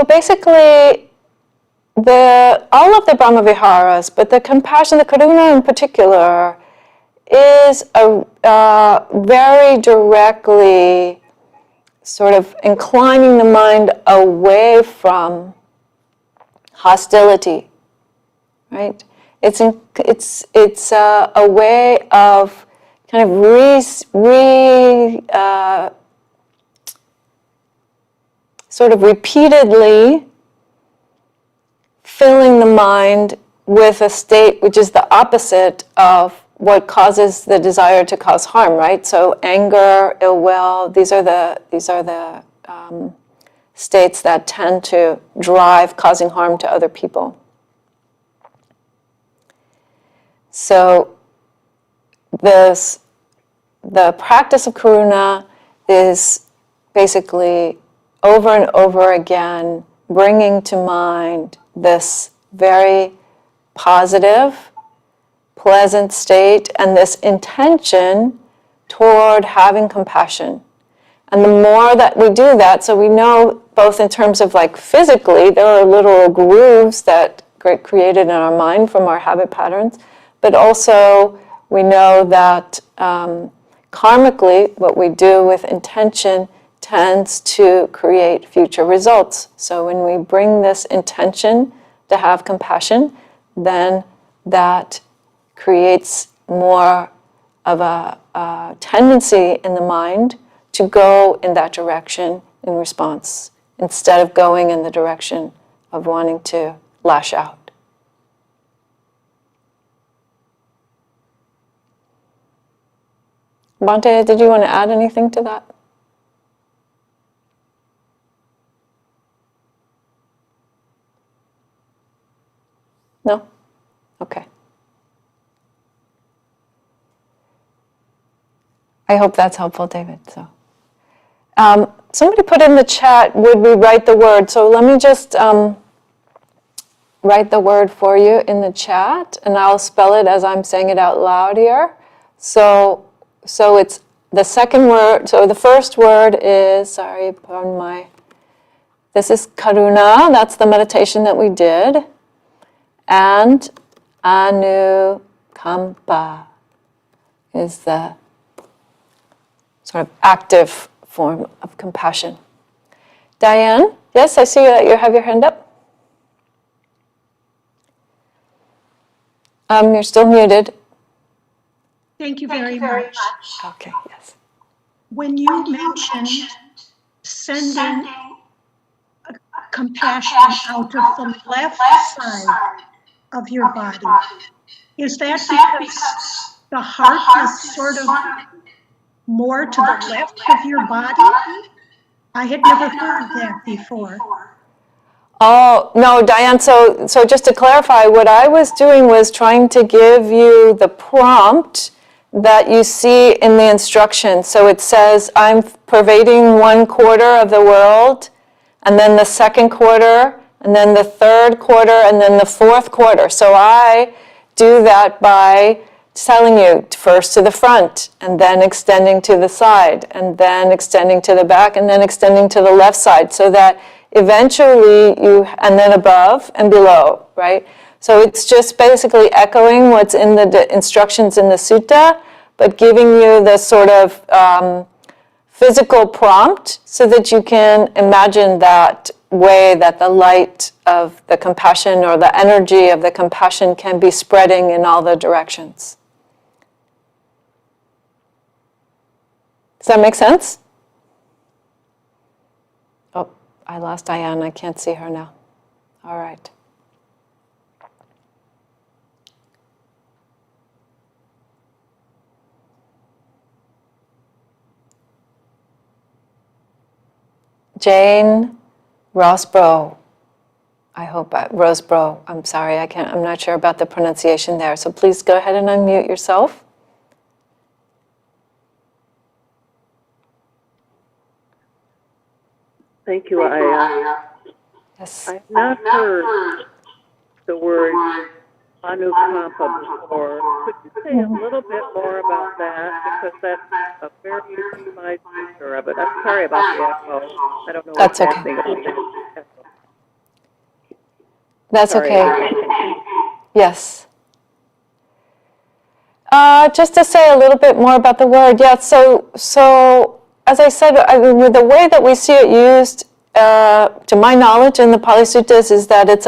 basically, all of the Brahmaviharas, but the compassion, the karuna in particular, is very directly sort of inclining the mind away from hostility, right? It's a way of kind of sort of repeatedly filling the mind with a state which is the opposite of what causes the desire to cause harm, right? So anger, ill will, these are the states that tend to drive causing harm to other people. So the practice of karuna is basically over and over again bringing to mind this very positive, pleasant state and this intention toward having compassion. And the more that we do that, so we know both in terms of like physically, there are little grooves that get created in our mind from our habit patterns, but also we know that karmically, what we do with intention tends to create future results. So when we bring this intention to have compassion, then that creates more of a tendency in the mind to go in that direction in response, instead of going in the direction of wanting to lash out. Bhante, did you want to add anything to that? No? Okay. I hope that's helpful, David. So, somebody put in the chat, would we write the word? So let me just write the word for you in the chat, and I'll spell it as I'm saying it out loud here. So it's the second word. So the first word is, this is karuna. That's the meditation that we did. And anukampa is the sort of active form of compassion. Diane, yes, I see that you have your hand up. You're still muted. Thank you very much. Okay, yes. When you mentioned sending compassion out of the left side of your body, is that because the heart is sort of more to the left of your body? I had never heard that before. Oh, no, Diane, so just to clarify, what I was doing was trying to give you the prompt that you see in the instructions. So it says, I'm pervading 1/4 of the world, and then the second quarter, and then the third quarter, and then the fourth quarter. So I do that by telling you first to the front, and then extending to the side, and then extending to the back, and then extending to the left side, so that eventually and then above and below, right? So it's just basically echoing what's in the instructions in the sutta, but giving you the sort of physical prompt so that you can imagine that way that the light of the compassion or the energy of the compassion can be spreading in all the directions. Does that make sense? Oh, I lost Diane. I can't see her now. All right. Jane Rosbro. I hope Rosebro. I'm sorry, I'm not sure about the pronunciation there. So please go ahead and unmute yourself. Thank you. Yes. I've not heard the word Anukampa before. Could you say a little bit more about that? Because that's a very my picture of it. I'm sorry about the echo. I don't know That's what's okay. happening. That's Sorry. okay. Yes. Just to say a little bit more about the word, yeah. So as I said, I mean, with the way that we see it used, to my knowledge, in the Pali Suttas, is that it's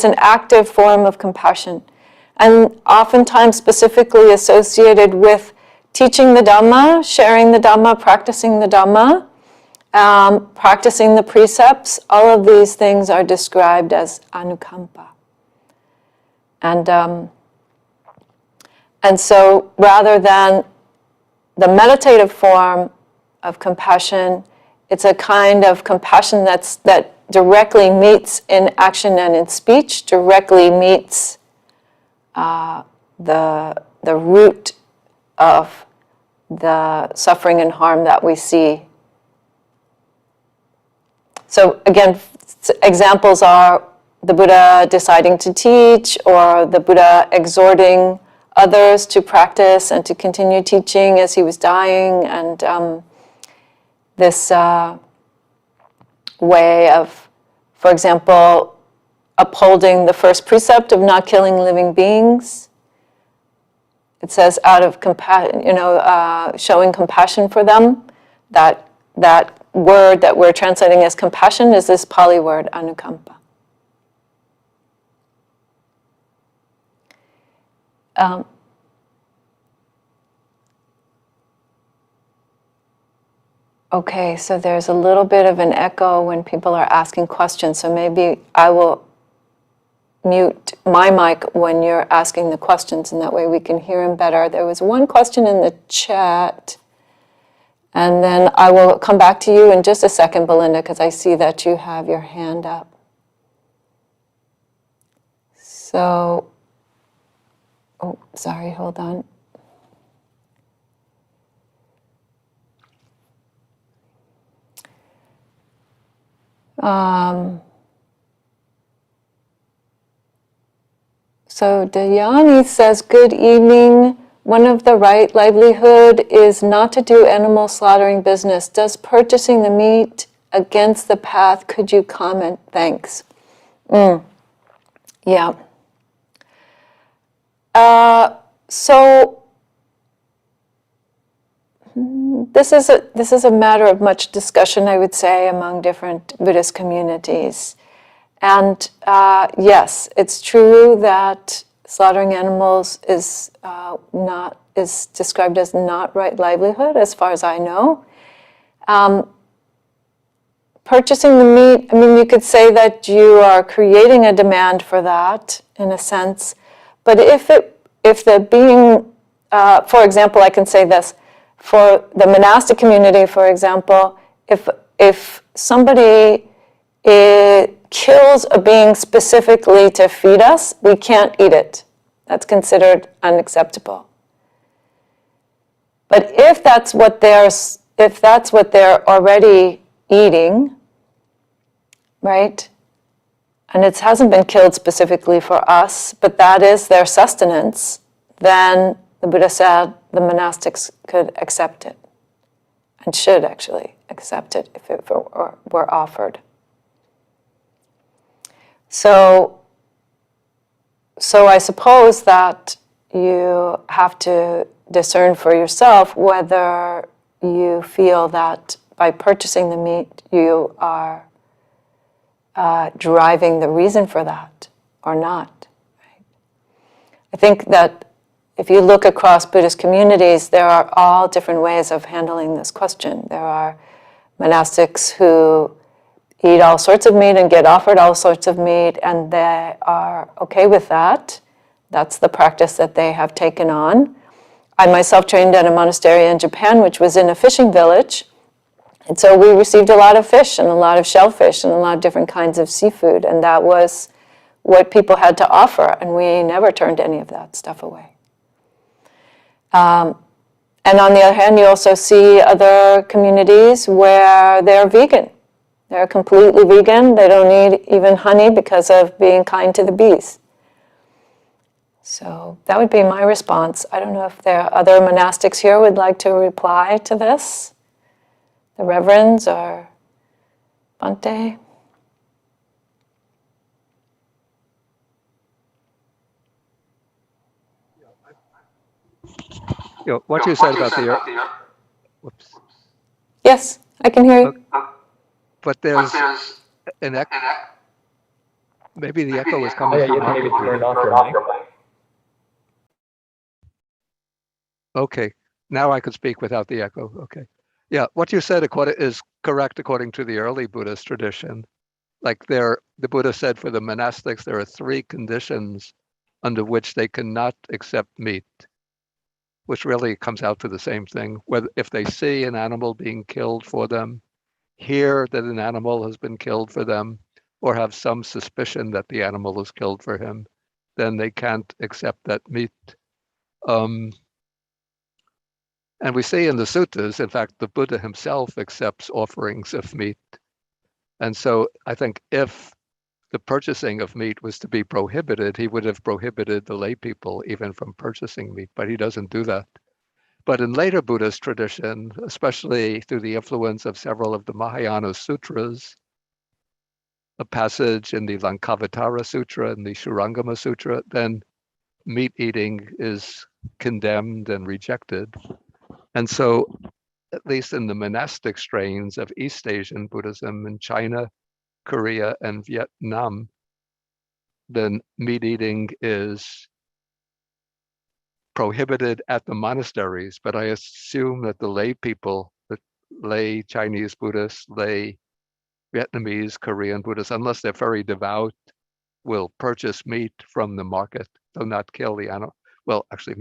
an active form of compassion, and oftentimes specifically associated with teaching the Dhamma, sharing the Dhamma, practicing the Dhamma, practicing the precepts. All of these things are described as anukampa. And so rather than the meditative form of compassion, it's a kind of compassion that directly meets in action and in speech, directly meets the root of the suffering and harm that we see. So again, examples are the Buddha deciding to teach, or the Buddha exhorting others to practice and to continue teaching as he was dying, and this way of, for example, upholding the first precept of not killing living beings. It says, out of compassion, showing compassion for them. That word that we're translating as compassion is this Pali word, anukampa. Okay, so there's a little bit of an echo when people are asking questions, so maybe I will mute my mic when you're asking the questions, and that way we can hear him better. There was one question in the chat, and then I will come back to you in just a second, Belinda, because I see that you have your hand up. So, oh, sorry, hold on. So Dayani says, good evening. One of the right livelihood is not to do animal slaughtering business. Does purchasing the meat against the path? Could you comment? Thanks. Yeah. So this is a matter of much discussion, I would say, among different Buddhist communities. And yes, it's true that slaughtering animals is described as not right livelihood, as far as I know. Purchasing the meat, I mean, you could say that you are creating a demand for that, in a sense. But if the being, for example, I can say this, for the monastic community, for example, if somebody kills a being specifically to feed us, we can't eat it. That's considered unacceptable. But if that's what they're already eating, right? And it hasn't been killed specifically for us, but that is their sustenance, then the Buddha said the monastics could accept it, and should actually accept it if it were offered. So I suppose that you have to discern for yourself whether you feel that by purchasing the meat, you are driving the reason for that or not. Right? I think that if you look across Buddhist communities, there are all different ways of handling this question. There are monastics who eat all sorts of meat and get offered all sorts of meat, and they are okay with that. That's the practice that they have taken on. I myself trained at a monastery in Japan, which was in a fishing village. And so we received a lot of fish and a lot of shellfish and a lot of different kinds of seafood. And that was what people had to offer. And we never turned any of that stuff away. And on the other hand, you also see other communities where they're vegan. They're completely vegan. They don't need even honey because of being kind to the bees. So that would be my response. I don't know if there are other monastics here who would like to reply to this. The reverends or Bhante. What you said about the whoops. Yes, I can hear you. But there's an echo. Maybe the echo is coming from my maybe computer. turn off your mic. Okay, now I could speak without the echo. Okay. Yeah, what you said is correct according to the early Buddhist tradition. Like the Buddha said for the monastics, there are 3 conditions under which they cannot accept meat, which really comes out to the same thing. Whether if they see an animal being killed for them, hear that an animal has been killed for them, or have some suspicion that the animal was killed for him, then they can't accept that meat. And we see in the suttas, in fact, the Buddha himself accepts offerings of meat. And so I think if the purchasing of meat was to be prohibited, he would have prohibited the lay people even from purchasing meat, but he doesn't do that. But in later Buddhist tradition, especially through the influence of several of the Mahayana sutras, a passage in the Lankavatara Sutra and the Shurangama Sutra, then meat eating is condemned and rejected. And so, at least in the monastic strains of East Asian Buddhism in China, Korea, and Vietnam, then meat eating is prohibited at the monasteries. But I assume that the lay people, the lay Chinese Buddhists, lay Vietnamese, Korean Buddhists, unless they're very devout, will purchase meat from the market, though not kill the animal. Well, actually,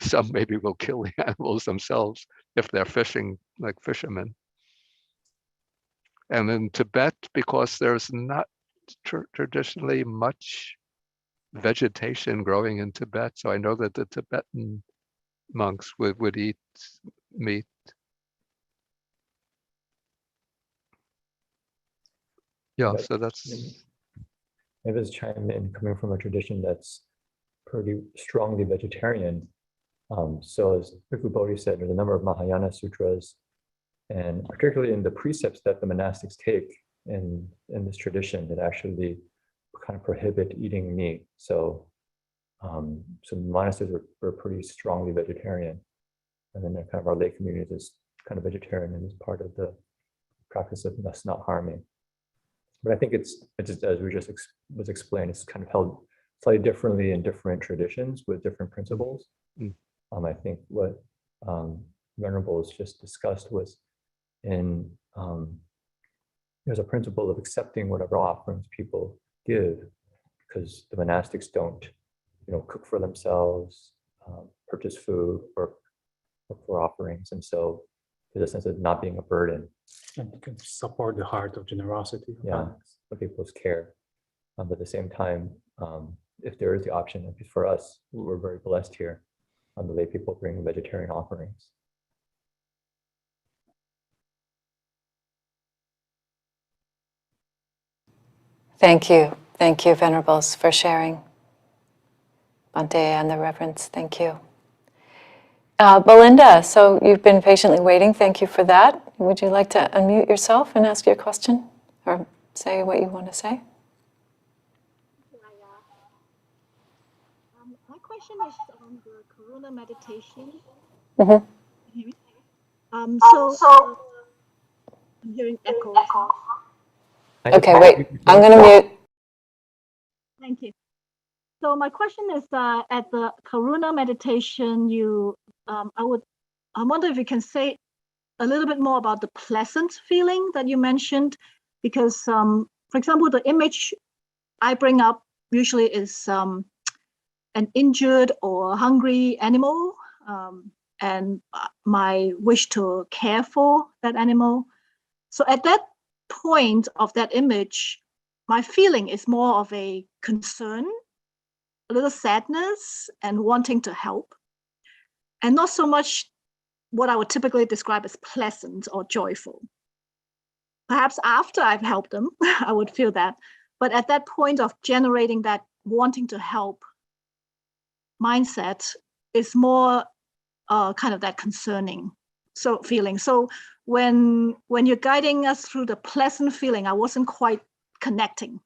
some maybe will kill the animals themselves if they're fishing like fishermen. And in Tibet, because there's not traditionally much vegetation growing in Tibet, so I know that the Tibetan monks would eat meat. Yeah, But so that's... Maybe it's chime in coming from a tradition that's pretty strongly vegetarian. So as Bhikkhu Bodhi said, there's a number of Mahayana sutras, and particularly in the precepts that the monastics take in this tradition that actually kind of prohibit eating meat. So so monasteries were pretty strongly vegetarian, and then kind of our lay community is kind of vegetarian and is part of the practice of thus not harming. But I think it's just, as we just was explained, it's kind of held slightly differently in different traditions with different principles. I think what Venerables just discussed was there's a principle of accepting whatever offerings people give, because the monastics don't, cook for themselves, purchase food or for offerings, and so there's a sense of not being a burden. And you can support the heart of generosity. Yeah, for people's care. But at the same time, if there is the option, for us, we're very blessed here. The lay people bring vegetarian offerings. Thank you, Venerables, for sharing. Bhante and the reverends, thank you. Belinda, so you've been patiently waiting. Thank you for that. Would you like to unmute yourself and ask your question or say what you want to say? My question is on the Karuna meditation. Mm-hmm. So I'm hearing echo. Okay, wait, I'm going to mute. Thank you. So my question is, at the Karuna meditation, I wonder if you can say a little bit more about the pleasant feeling that you mentioned, because, for example, the image I bring up usually is an injured or hungry animal, and my wish to care for that animal. So at that point of that image, my feeling is more of a concern, a little sadness, and wanting to help, and not so much what I would typically describe as pleasant or joyful. Perhaps after I've helped them, I would feel that. But at that point of generating that wanting to help mindset is more kind of that concerning feeling. So when you're guiding us through the pleasant feeling, I wasn't quite connecting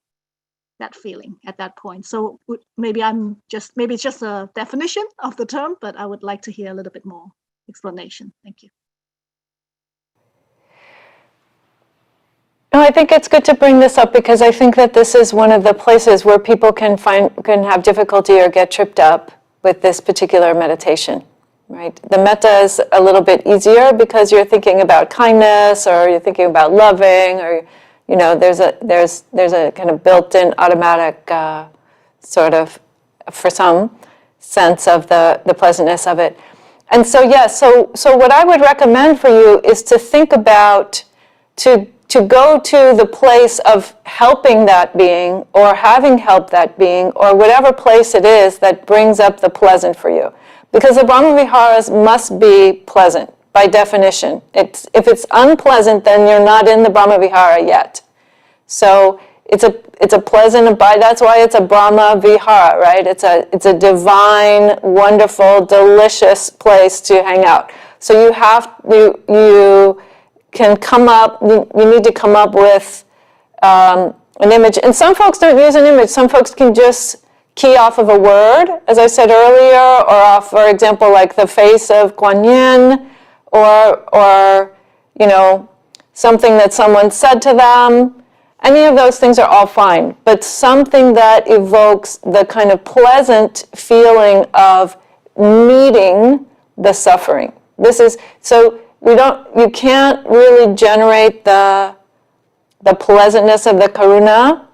that feeling at that point. So maybe it's just a definition of the term, but I would like to hear a little bit more explanation. Thank you. No, I think it's good to bring this up because I think that this is one of the places where people can have difficulty or get tripped up with this particular meditation, right? The metta is a little bit easier because you're thinking about kindness, or you're thinking about loving, or there's a kind of built-in automatic sort of, for some, sense of the pleasantness of it. And so, yes, so what I would recommend for you is to think about, to go to the place of helping that being, or having helped that being, or whatever place it is that brings up the pleasant for you. Because the Brahmaviharas must be pleasant, by definition. If it's unpleasant, then you're not in the Brahmavihara yet. So it's a pleasant abide. That's why it's a Brahmavihara, right? It's a divine, wonderful, delicious place to hang out. So you can come up. You need to come up with an image. And some folks don't use an image. Some folks can just key off of a word, as I said earlier, or off, for example, like the face of Kuan Yin, or something that someone said to them. Any of those things are all fine, but something that evokes the kind of pleasant feeling of meeting the suffering. You can't really generate the pleasantness of the karuna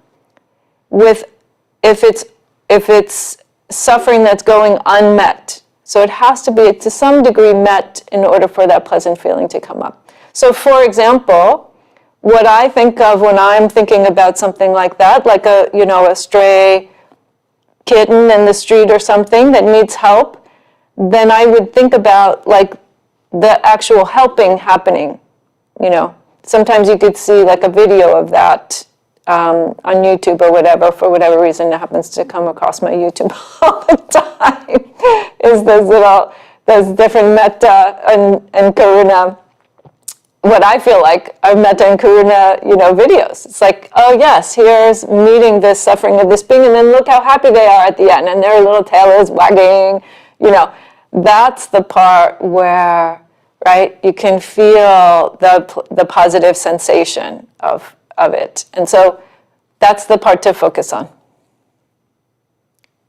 if it's suffering that's going unmet. So it has to be to some degree met in order for that pleasant feeling to come up. So for example, what I think of when I'm thinking about something like that, like a stray kitten in the street or something that needs help, then I would think about like the actual helping happening. Sometimes you could see like a video of that on YouTube or whatever. For whatever reason, it happens to come across my YouTube all the time. Is those different metta and karuna. What I feel like are metta and karuna, videos. It's like, oh yes, here's meeting the suffering of this being, and then look how happy they are at the end, and their little tail is wagging. That's the part where, right, you can feel the positive sensation of it, and so that's the part to focus on.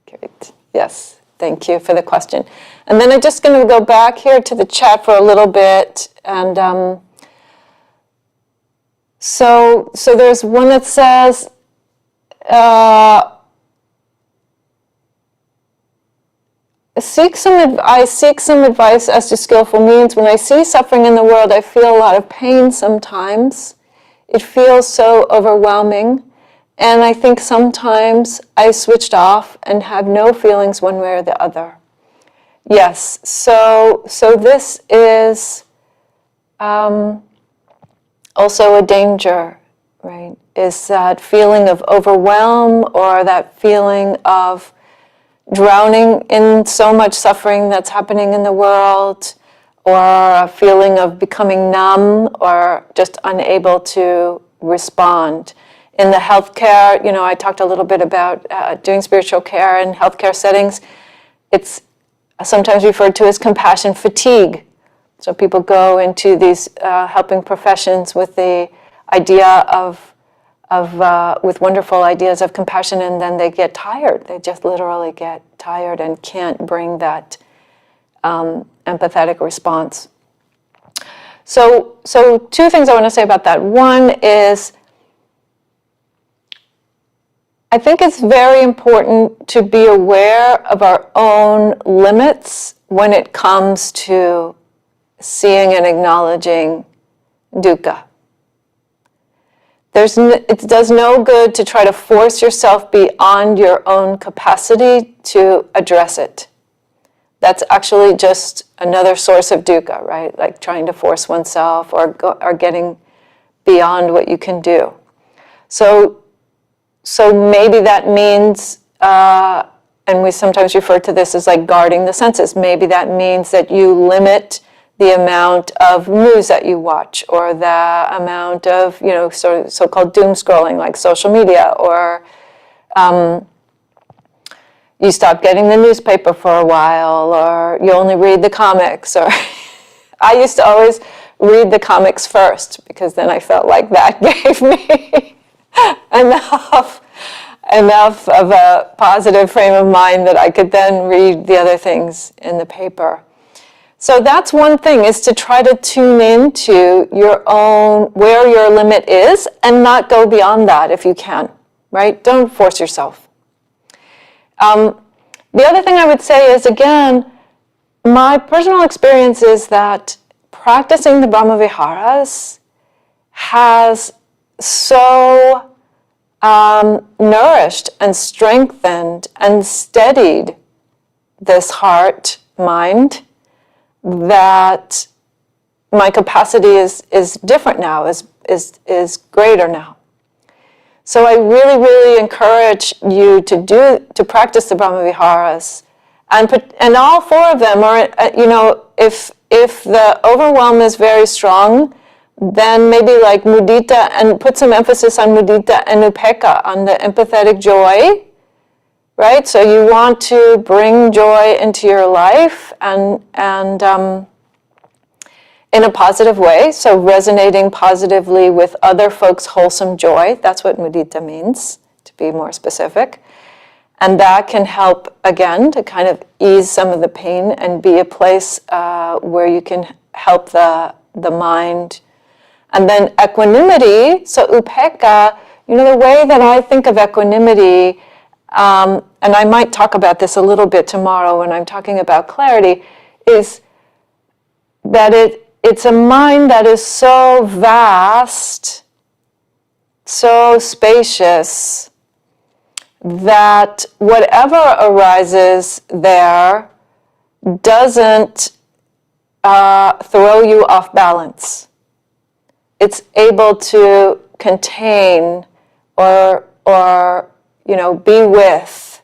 Great. Yes, thank you for the question. And then I'm just going to go back here to the chat for a little bit, and. So there's one that says, I seek some advice as to skillful means. When I see suffering in the world, I feel a lot of pain sometimes. It feels so overwhelming. And I think sometimes I switched off and have no feelings one way or the other. Yes, so this is also a danger, right? Is that feeling of overwhelm, or that feeling of drowning in so much suffering that's happening in the world, or a feeling of becoming numb or just unable to respond. In the healthcare, I talked a little bit about doing spiritual care in healthcare settings. It's sometimes referred to as compassion fatigue, So people go into these helping professions with the idea of with wonderful ideas of compassion, and then they get tired. They just literally get tired and can't bring that empathetic response. So two things I want to say about that. One is, I think it's very important to be aware of our own limits when it comes to seeing and acknowledging dukkha. It does no good to try to force yourself beyond your own capacity to address it. That's actually just another source of dukkha, right? Like trying to force oneself or getting beyond what you can do. So maybe that means, and we sometimes refer to this as like guarding the senses. Maybe that means that you limit the amount of news that you watch, or the amount of, so-called doom scrolling, like social media, or you stop getting the newspaper for a while, or you only read the comics, or I used to always read the comics first, because then I felt like that gave me enough of a positive frame of mind that I could then read the other things in the paper. So that's one thing, is to try to tune into your own, where your limit is, and not go beyond that if you can, right? Don't force yourself. The other thing I would say is, again, my personal experience is that practicing the Brahmaviharas has so nourished and strengthened and steadied this heart, mind, that my capacity is different now, is greater now. So I really, really encourage you to practice the Brahmaviharas, and all four of them are, if the overwhelm is very strong, then maybe like mudita, and put some emphasis on mudita and upekkha, on the empathetic joy. Right, so you want to bring joy into your life and in a positive way. So resonating positively with other folks' wholesome joy. That's what mudita means, to be more specific. And that can help, again, to kind of ease some of the pain and be a place where you can help the mind. And then equanimity. So upekkha, the way that I think of equanimity. And I might talk about this a little bit tomorrow when I'm talking about clarity, is that it's a mind that is so vast, so spacious, that whatever arises there doesn't throw you off balance. It's able to contain or be with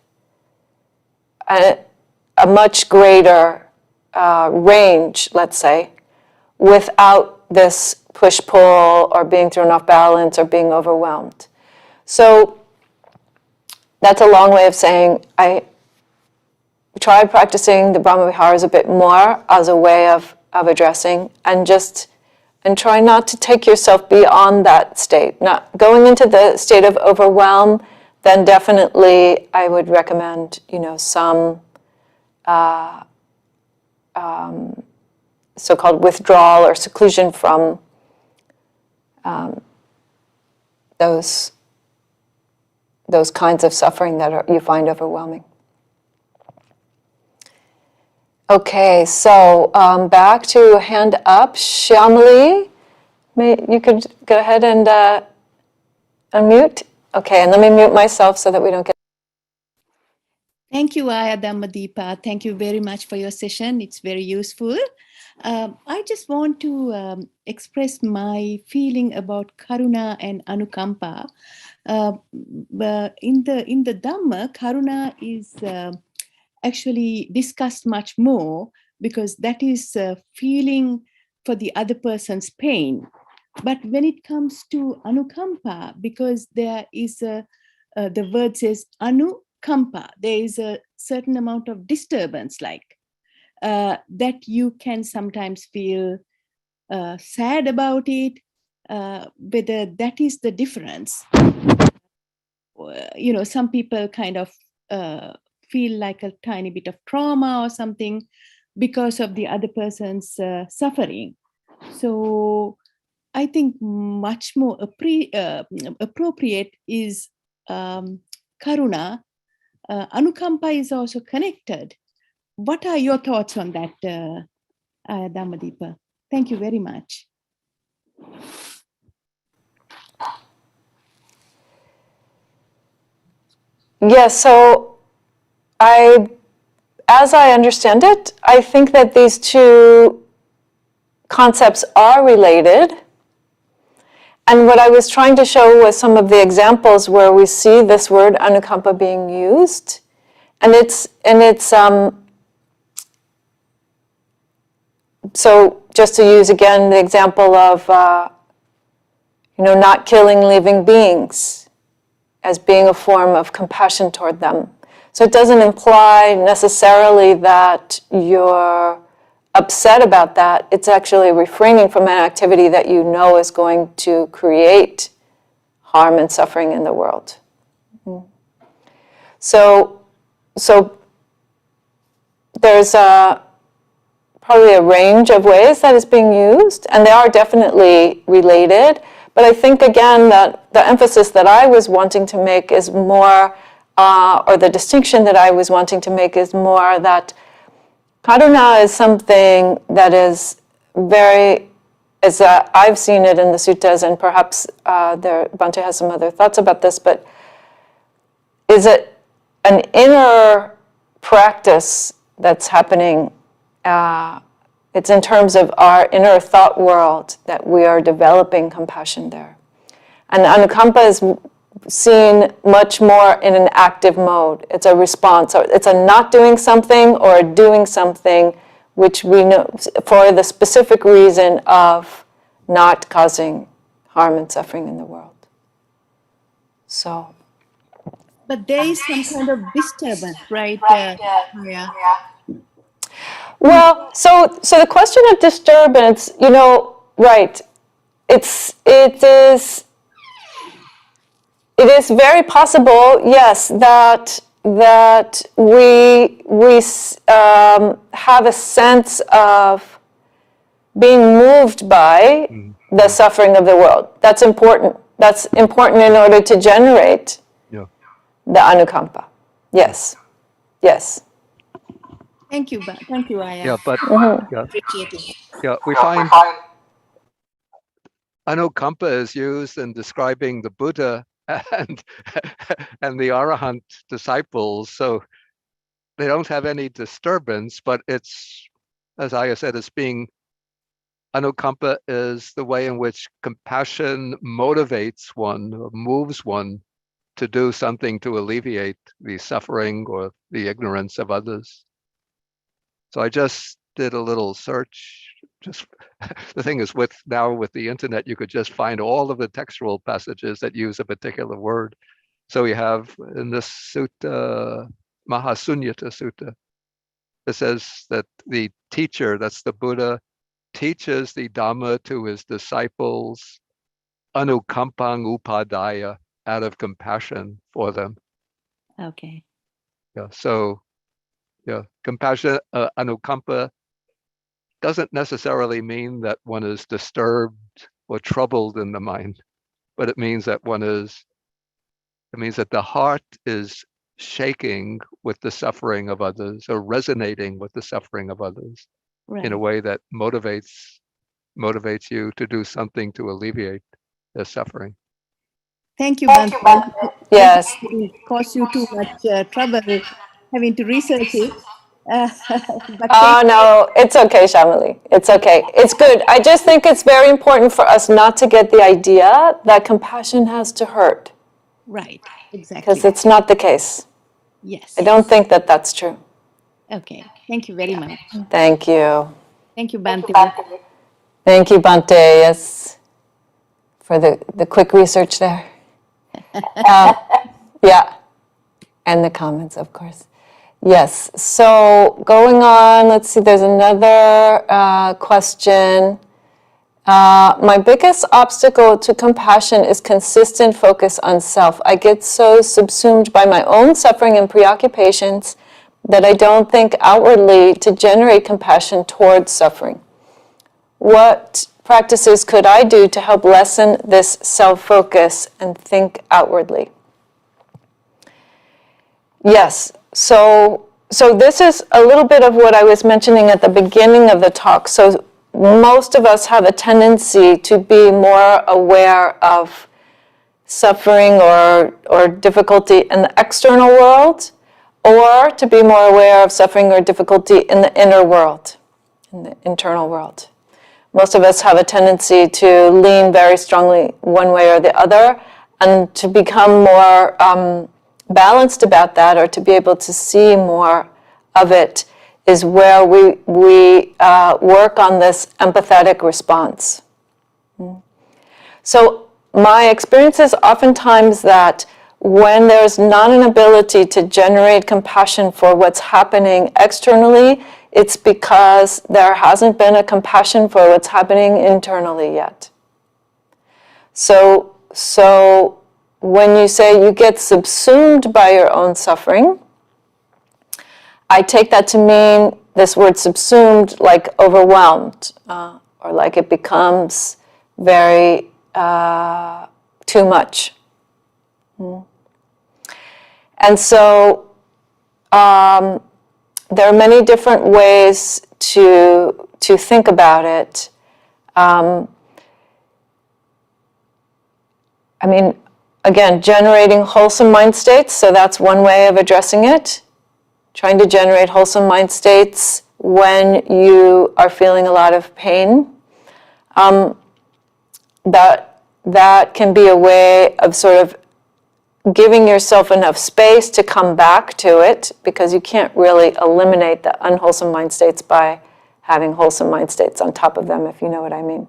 a much greater range, let's say, without this push-pull or being thrown off balance or being overwhelmed. So that's a long way of saying I tried practicing the Brahmaviharas a bit more as a way of addressing, and try not to take yourself beyond that state. Not going into the state of overwhelm, then definitely I would recommend, some so-called withdrawal or seclusion from those kinds of suffering that you find overwhelming. Okay, so back to hand up. Shyamali, you could go ahead and unmute. Okay, and let me mute myself so that we don't get... Thank you, Aya Dhammadipa. Thank you very much for your session. It's very useful. I just want to express my feeling about karuna and anukampa. In the Dhamma, karuna is actually discussed much more, because that is feeling for the other person's pain. But when it comes to anukampa, because there is the word says anukampa, there is a certain amount of disturbance, like. that you can sometimes feel sad about it, whether that is the difference. Some people kind of feel like a tiny bit of trauma or something because of the other person's suffering. So I think much more appropriate is karuna. Anukampa is also connected. What are your thoughts on that, Dhammadeepa? Thank you very much. Yes, so as I understand it, I think that these two concepts are related. And what I was trying to show was some of the examples where we see this word anukampa being used. And it's so just to use again the example of, not killing living beings as being a form of compassion toward them. So it doesn't imply necessarily that you're upset about that. It's actually refraining from an activity that you know is going to create harm and suffering in the world. So there's probably a range of ways that it's being used, and they are definitely related. But I think, again, that the emphasis that I was wanting to make is more, or the distinction that I was wanting to make is more that karuna is something that is very, as I've seen it in the suttas, and perhaps Bhante has some other thoughts about this, but is it an inner practice that's happening? It's in terms of our inner thought world that we are developing compassion there. And anukampa is seen much more in an active mode. It's a response. So it's a not doing something or a doing something which we know for the specific reason of not causing harm and suffering in the world. So. But there is some kind of disturbance, right? Yeah. Well, so the question of disturbance, right? It is very possible, yes, that we have a sense of being moved by the suffering of the world. That's important. That's important in order to generate the anukampa. Yes. Thank you, Aya. Yeah, but Appreciate it. yeah, we find anukampa is used in describing the Buddha and the Arahant disciples. So they don't have any disturbance, but it's, as Aya said, it's being, anukampa is the way in which compassion motivates one, or moves one to do something to alleviate the suffering or the ignorance of others. So I just did a little search. Just the thing is, with the internet, you could just find all of the textual passages that use a particular word. So we have in this sutta, Mahasunyata Sutta, it says that the teacher, that's the Buddha, teaches the Dhamma to his disciples, anukampang upadaya, out of compassion for them. Okay. Yeah. So, compassion, anukampa, doesn't necessarily mean that one is disturbed or troubled in the mind, but it means that the heart is shaking with the suffering of others, or resonating with the suffering of others, in a way that motivates you to do something to alleviate their suffering. Thank you, Bhante. Yes. It costs you too much trouble having to research it. No, it's okay, Shamali. It's okay. It's good. I just think it's very important for us not to get the idea that compassion has to hurt. Right, exactly. Because it's not the case. Yes. I don't think that that's true. Okay. Thank you very much. Thank you. Thank you, Bhante. Thank you, Bhante, yes, for the quick research there. Yeah, and the comments, of course. Yes, so going on, let's see, there's another question. My biggest obstacle to compassion is consistent focus on self. I get so subsumed by my own suffering and preoccupations that I don't think outwardly to generate compassion towards suffering. What practices could I do to help lessen this self-focus and think outwardly? Yes, so this is a little bit of what I was mentioning at the beginning of the talk. So most of us have a tendency to be more aware of suffering or difficulty in the external world, or to be more aware of suffering or difficulty in the inner world, in the internal world. Most of us have a tendency to lean very strongly one way or the other, and to become more balanced about that, or to be able to see more of it, is where we work on this empathetic response. So my experience is oftentimes that when there's not an ability to generate compassion for what's happening externally, it's because there hasn't been a compassion for what's happening internally yet. So when you say you get subsumed by your own suffering, I take that to mean this word subsumed, like overwhelmed, or like it becomes very too much. And so there are many different ways to think about it. I mean, again, generating wholesome mind states, so that's one way of addressing it. Trying to generate wholesome mind states when you are feeling a lot of pain. That can be a way of sort of giving yourself enough space to come back to it, because you can't really eliminate the unwholesome mind states by having wholesome mind states on top of them, if you know what I mean.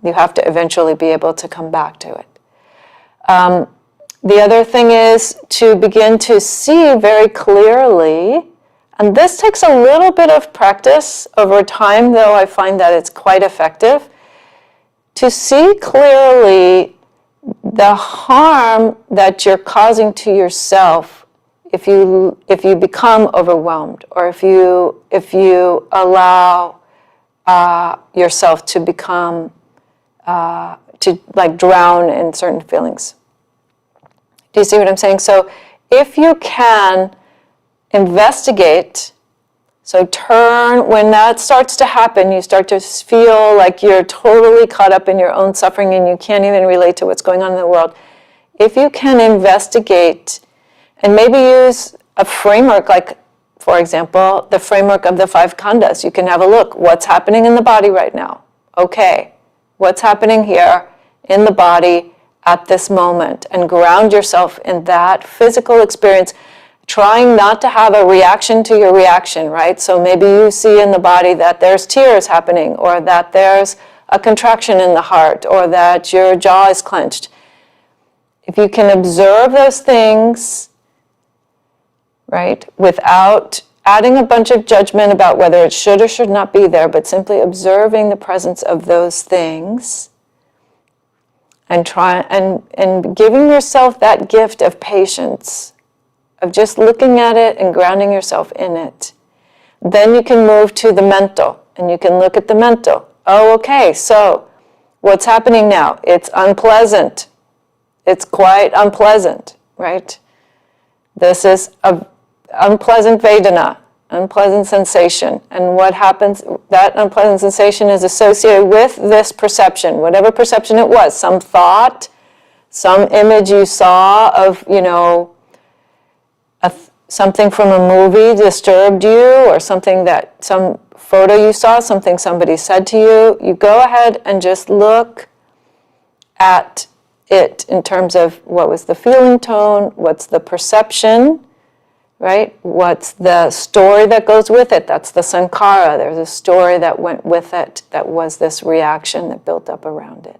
You have to eventually be able to come back to it. The other thing is to begin to see very clearly, and this takes a little bit of practice over time, though I find that it's quite effective, to see clearly the harm that you're causing to yourself if you become overwhelmed, or if you allow yourself to become to like drown in certain feelings. Do you see what I'm saying? So if you can investigate, so turn, when that starts to happen, you start to feel like you're totally caught up in your own suffering and you can't even relate to what's going on in the world. If you can investigate and maybe use a framework, like, for example, the framework of the 5 khandhas, you can have a look. What's happening in the body right now? Okay, what's happening here in the body at this moment? And ground yourself in that physical experience, trying not to have a reaction to your reaction, right? So maybe you see in the body that there's tears happening, or that there's a contraction in the heart, or that your jaw is clenched. If you can observe those things, right, without adding a bunch of judgment about whether it should or should not be there, but simply observing the presence of those things, and giving yourself that gift of patience, of just looking at it and grounding yourself in it. Then you can move to the mental, and you can look at the mental. Oh, okay, so what's happening now? It's unpleasant. It's quite unpleasant, right? This is an unpleasant Vedana, unpleasant sensation. And what happens, that unpleasant sensation is associated with this perception, whatever perception it was, some thought, some image you saw of, something from a movie disturbed you, or some photo you saw, something somebody said to you. You go ahead and just look at it in terms of what was the feeling tone, what's the perception, right? What's the story that goes with it? That's the sankhara. There's a story that went with it, that was this reaction that built up around it,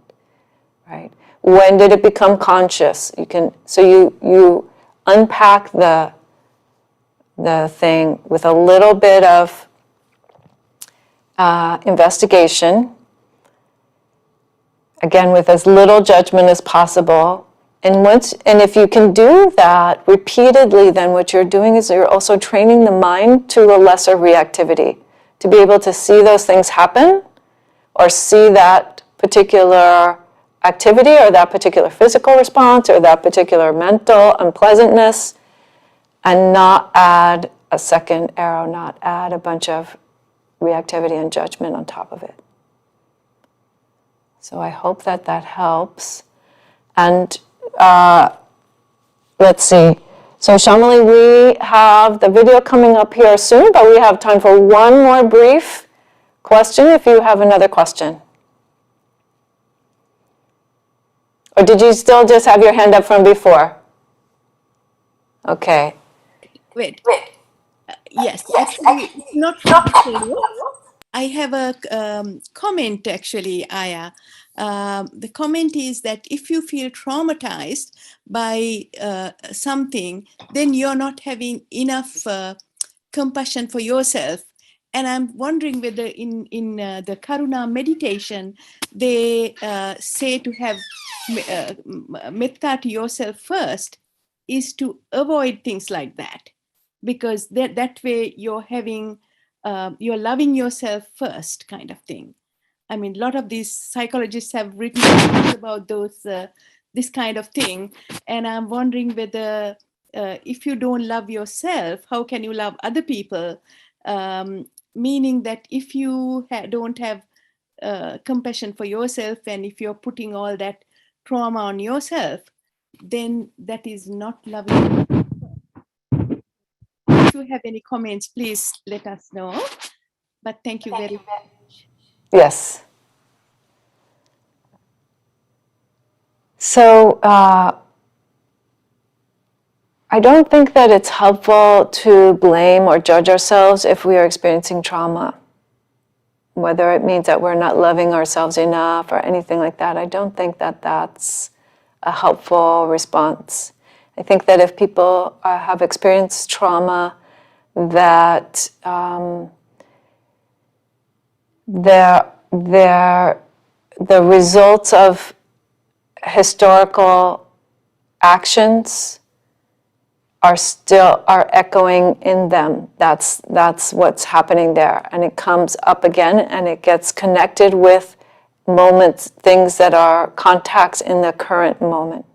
right? When did it become conscious? You unpack the the thing with a little bit of investigation, again with as little judgment as possible. And if you can do that repeatedly, then what you're doing is you're also training the mind to a lesser reactivity, to be able to see those things happen, or see that particular activity or that particular physical response or that particular mental unpleasantness, and not add a second arrow, not add a bunch of reactivity and judgment on top of it. So I hope that that helps. And let's see. So Shamali, we have the video coming up here soon, but we have time for one more brief question if you have another question. Or did you still just have your hand up from before? Okay. Wait. Yes, actually, it's not from before. I have a comment, actually, Aya. The comment is that if you feel traumatized by something, then you're not having enough compassion for yourself. And I'm wondering whether in the Karuna meditation, they say to have metta to yourself first is to avoid things like that. Because that way you're having, you're loving yourself first kind of thing. I mean, a lot of these psychologists have written about those, this kind of thing. And I'm wondering whether if you don't love yourself, how can you love other people? Meaning that if you don't have compassion for yourself, and if you're putting all that trauma on yourself, then that is not loving. If you have any comments, please let us know. But thank you very much. Yes. So I don't think that it's helpful to blame or judge ourselves if we are experiencing trauma. Whether it means that we're not loving ourselves enough or anything like that, I don't think that that's a helpful response. I think that if people have experienced trauma, that the results of historical actions are echoing in them. That's what's happening there, and it comes up again, and it gets connected with moments, things that are contacts in the current moment.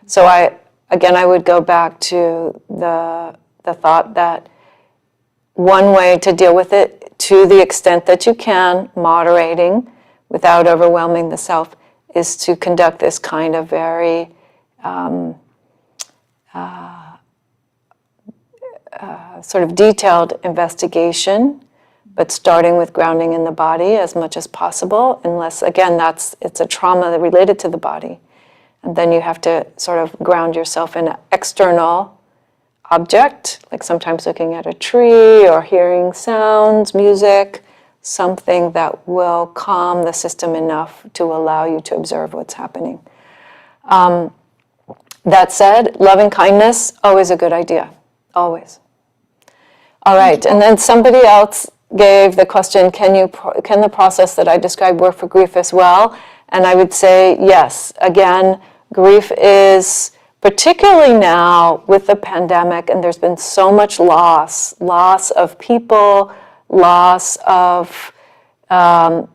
So I would go back to the thought that one way to deal with it, to the extent that you can, moderating without overwhelming the self, is to conduct this kind of very sort of detailed investigation, but starting with grounding in the body as much as possible, unless, again, it's a trauma related to the body. And then you have to sort of ground yourself in an external object, like sometimes looking at a tree or hearing sounds, music, something that will calm the system enough to allow you to observe what's happening. That said, loving kindness, always a good idea, always. All right, and then somebody else gave the question, can the process that I described work for grief as well? And I would say yes. Again, grief is, particularly now with the pandemic, and there's been so much loss of people, loss of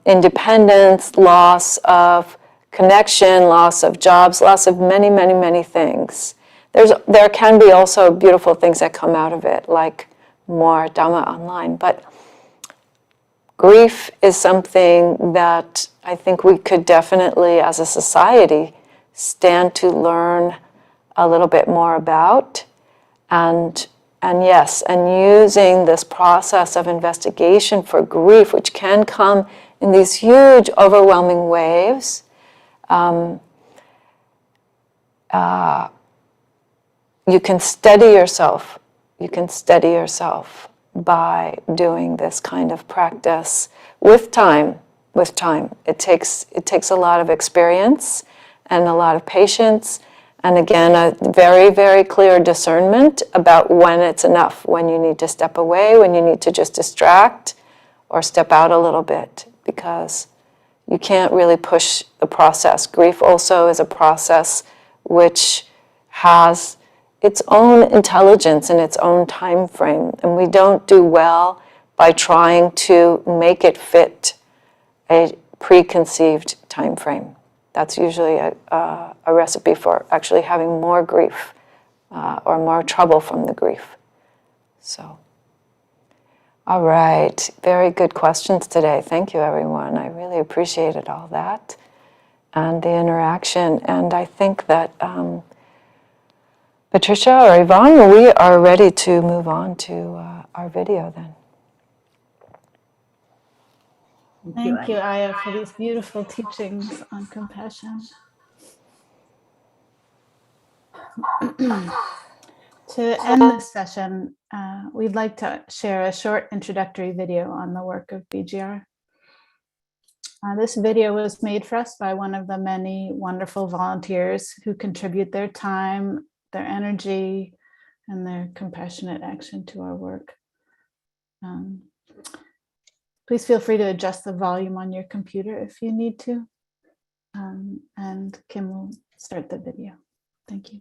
independence, loss of connection, loss of jobs, loss of many, many, many things. There can be also beautiful things that come out of it, like more Dhamma online. But grief is something that I think we could definitely, as a society, stand to learn a little bit more about. And yes, and using this process of investigation for grief, which can come in these huge, overwhelming waves, you can steady yourself. You can steady yourself by doing this kind of practice with time. With time, it takes a lot of experience and a lot of patience And again, a very, very clear discernment about when it's enough, when you need to step away, when you need to just distract or step out a little bit, because you can't really push the process. Grief also is a process which has its own intelligence and its own time frame, and we don't do well by trying to make it fit a preconceived time frame. That's usually a recipe for actually having more grief or more trouble from the grief. So, all right, very good questions today. Thank you, everyone. I really appreciated all that and the interaction. And I think that Patricia or Yvonne, we are ready to move on to our video then. Thank you, Aya, for these beautiful teachings on compassion. To end this session, we'd like to share a short introductory video on the work of BGR. This video was made for us by one of the many wonderful volunteers who contribute their time, their energy, and their compassionate action to our work. Please feel free to adjust the volume on your computer if you need to. And Kim will start the video. Thank you.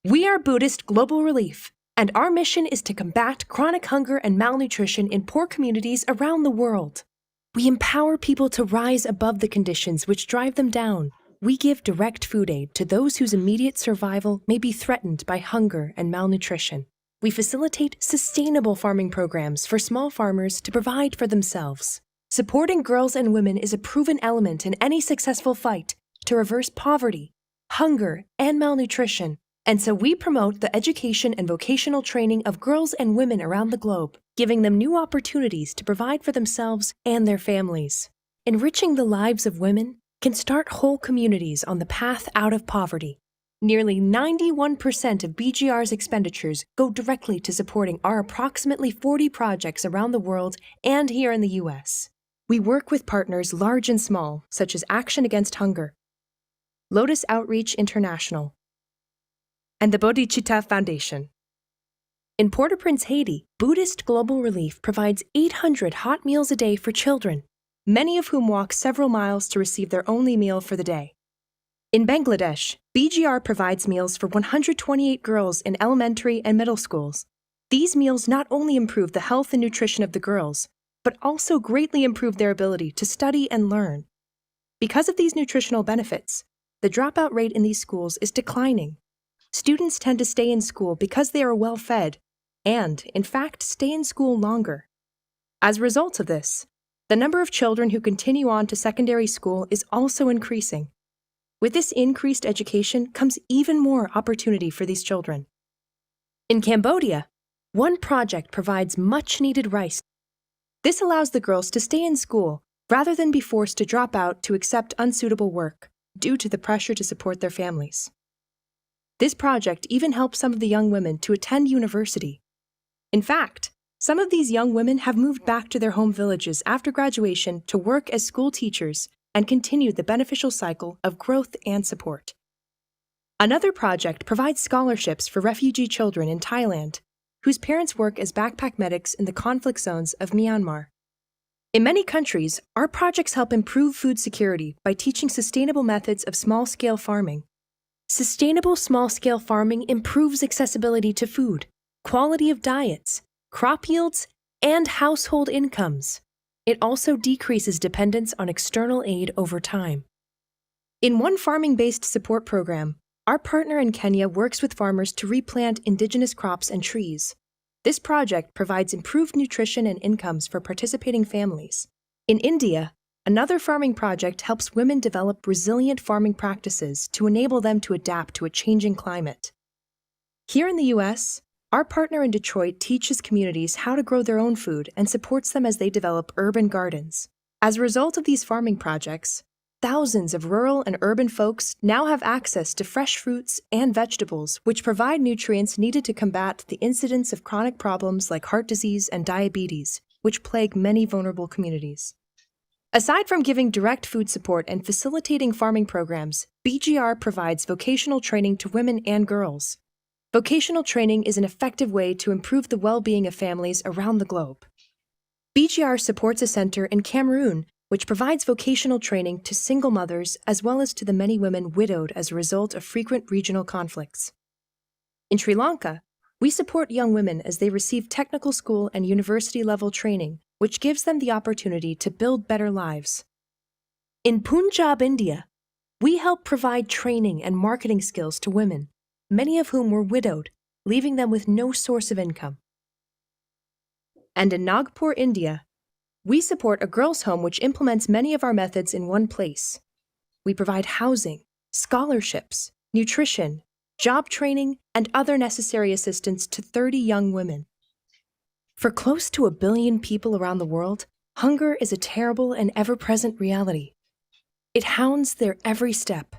We are Buddhist Global Relief, and our mission is to combat chronic hunger and malnutrition in poor communities around the world. We empower people to rise above the conditions which drive them down. We give direct food aid to those whose immediate survival may be threatened by hunger and malnutrition. We facilitate sustainable farming programs for small farmers to provide for themselves. Supporting girls and women is a proven element in any successful fight to reverse poverty, hunger, and malnutrition. And so we promote the education and vocational training of girls and women around the globe, giving them new opportunities to provide for themselves and their families. Enriching the lives of women can start whole communities on the path out of poverty. Nearly 91% of BGR's expenditures go directly to supporting our approximately 40 projects around the world and here in the US. We work with partners large and small, such as Action Against Hunger, Lotus Outreach International, and the Bodhicitta Foundation. In Port-au-Prince, Haiti, Buddhist Global Relief provides 800 hot meals a day for children, many of whom walk several miles to receive their only meal for the day. In Bangladesh, BGR provides meals for 128 girls in elementary and middle schools. These meals not only improve the health and nutrition of the girls, but also greatly improve their ability to study and learn. Because of these nutritional benefits, the dropout rate in these schools is declining. Students tend to stay in school because they are well fed and, in fact, stay in school longer. As a result of this, the number of children who continue on to secondary school is also increasing. With this increased education comes even more opportunity for these children. In Cambodia, one project provides much-needed rice. This allows the girls to stay in school rather than be forced to drop out to accept unsuitable work due to the pressure to support their families. This project even helps some of the young women to attend university. In fact, some of these young women have moved back to their home villages after graduation to work as school teachers and continued the beneficial cycle of growth and support. Another project provides scholarships for refugee children in Thailand, whose parents work as backpack medics in the conflict zones of Myanmar. In many countries, our projects help improve food security by teaching sustainable methods of small-scale farming. Sustainable small-scale farming improves accessibility to food, quality of diets, crop yields, and household incomes. It also decreases dependence on external aid over time. In one farming-based support program, our partner in Kenya works with farmers to replant indigenous crops and trees. This project provides improved nutrition and incomes for participating families. In India, another farming project helps women develop resilient farming practices to enable them to adapt to a changing climate. Here in the US, our partner in Detroit teaches communities how to grow their own food and supports them as they develop urban gardens. As a result of these farming projects, thousands of rural and urban folks now have access to fresh fruits and vegetables, which provide nutrients needed to combat the incidence of chronic problems like heart disease and diabetes, which plague many vulnerable communities. Aside from giving direct food support and facilitating farming programs, BGR provides vocational training to women and girls. Vocational training is an effective way to improve the well-being of families around the globe. BGR supports a center in Cameroon, which provides vocational training to single mothers as well as to the many women widowed as a result of frequent regional conflicts. In Sri Lanka, we support young women as they receive technical school and university-level training, which gives them the opportunity to build better lives. In Punjab, India, we help provide training and marketing skills to women, many of whom were widowed, leaving them with no source of income. And in Nagpur, India, we support a girls' home which implements many of our methods in one place. We provide housing, scholarships, nutrition, job training, and other necessary assistance to 30 young women. For close to 1 billion people around the world, hunger is a terrible and ever-present reality. It hounds their every step.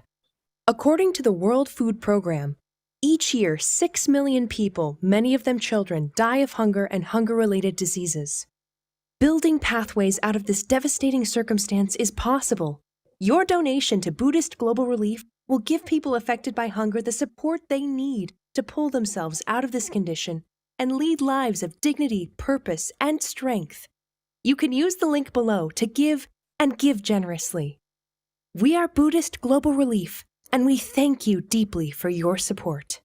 According to the World Food Program, each year 6 million people, many of them children, die of hunger and hunger-related diseases. Building pathways out of this devastating circumstance is possible. Your donation to Buddhist Global Relief will give people affected by hunger the support they need to pull themselves out of this condition and lead lives of dignity, purpose, and strength. You can use the link below to give and give generously. We are Buddhist Global Relief, and we thank you deeply for your support.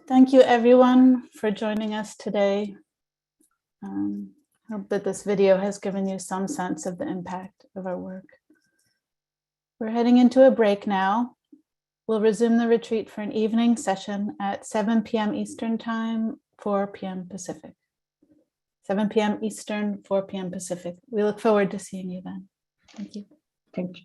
Thank you, everyone, for joining us today. Hope that this video has given you some sense of the impact of our work. We're heading into a break now. We'll resume the retreat for an evening session at 7 p.m. Eastern Time, 4 p.m. Pacific. 7 p.m. Eastern, 4 p.m. Pacific. We look forward to seeing you then. Thank you. Thank you.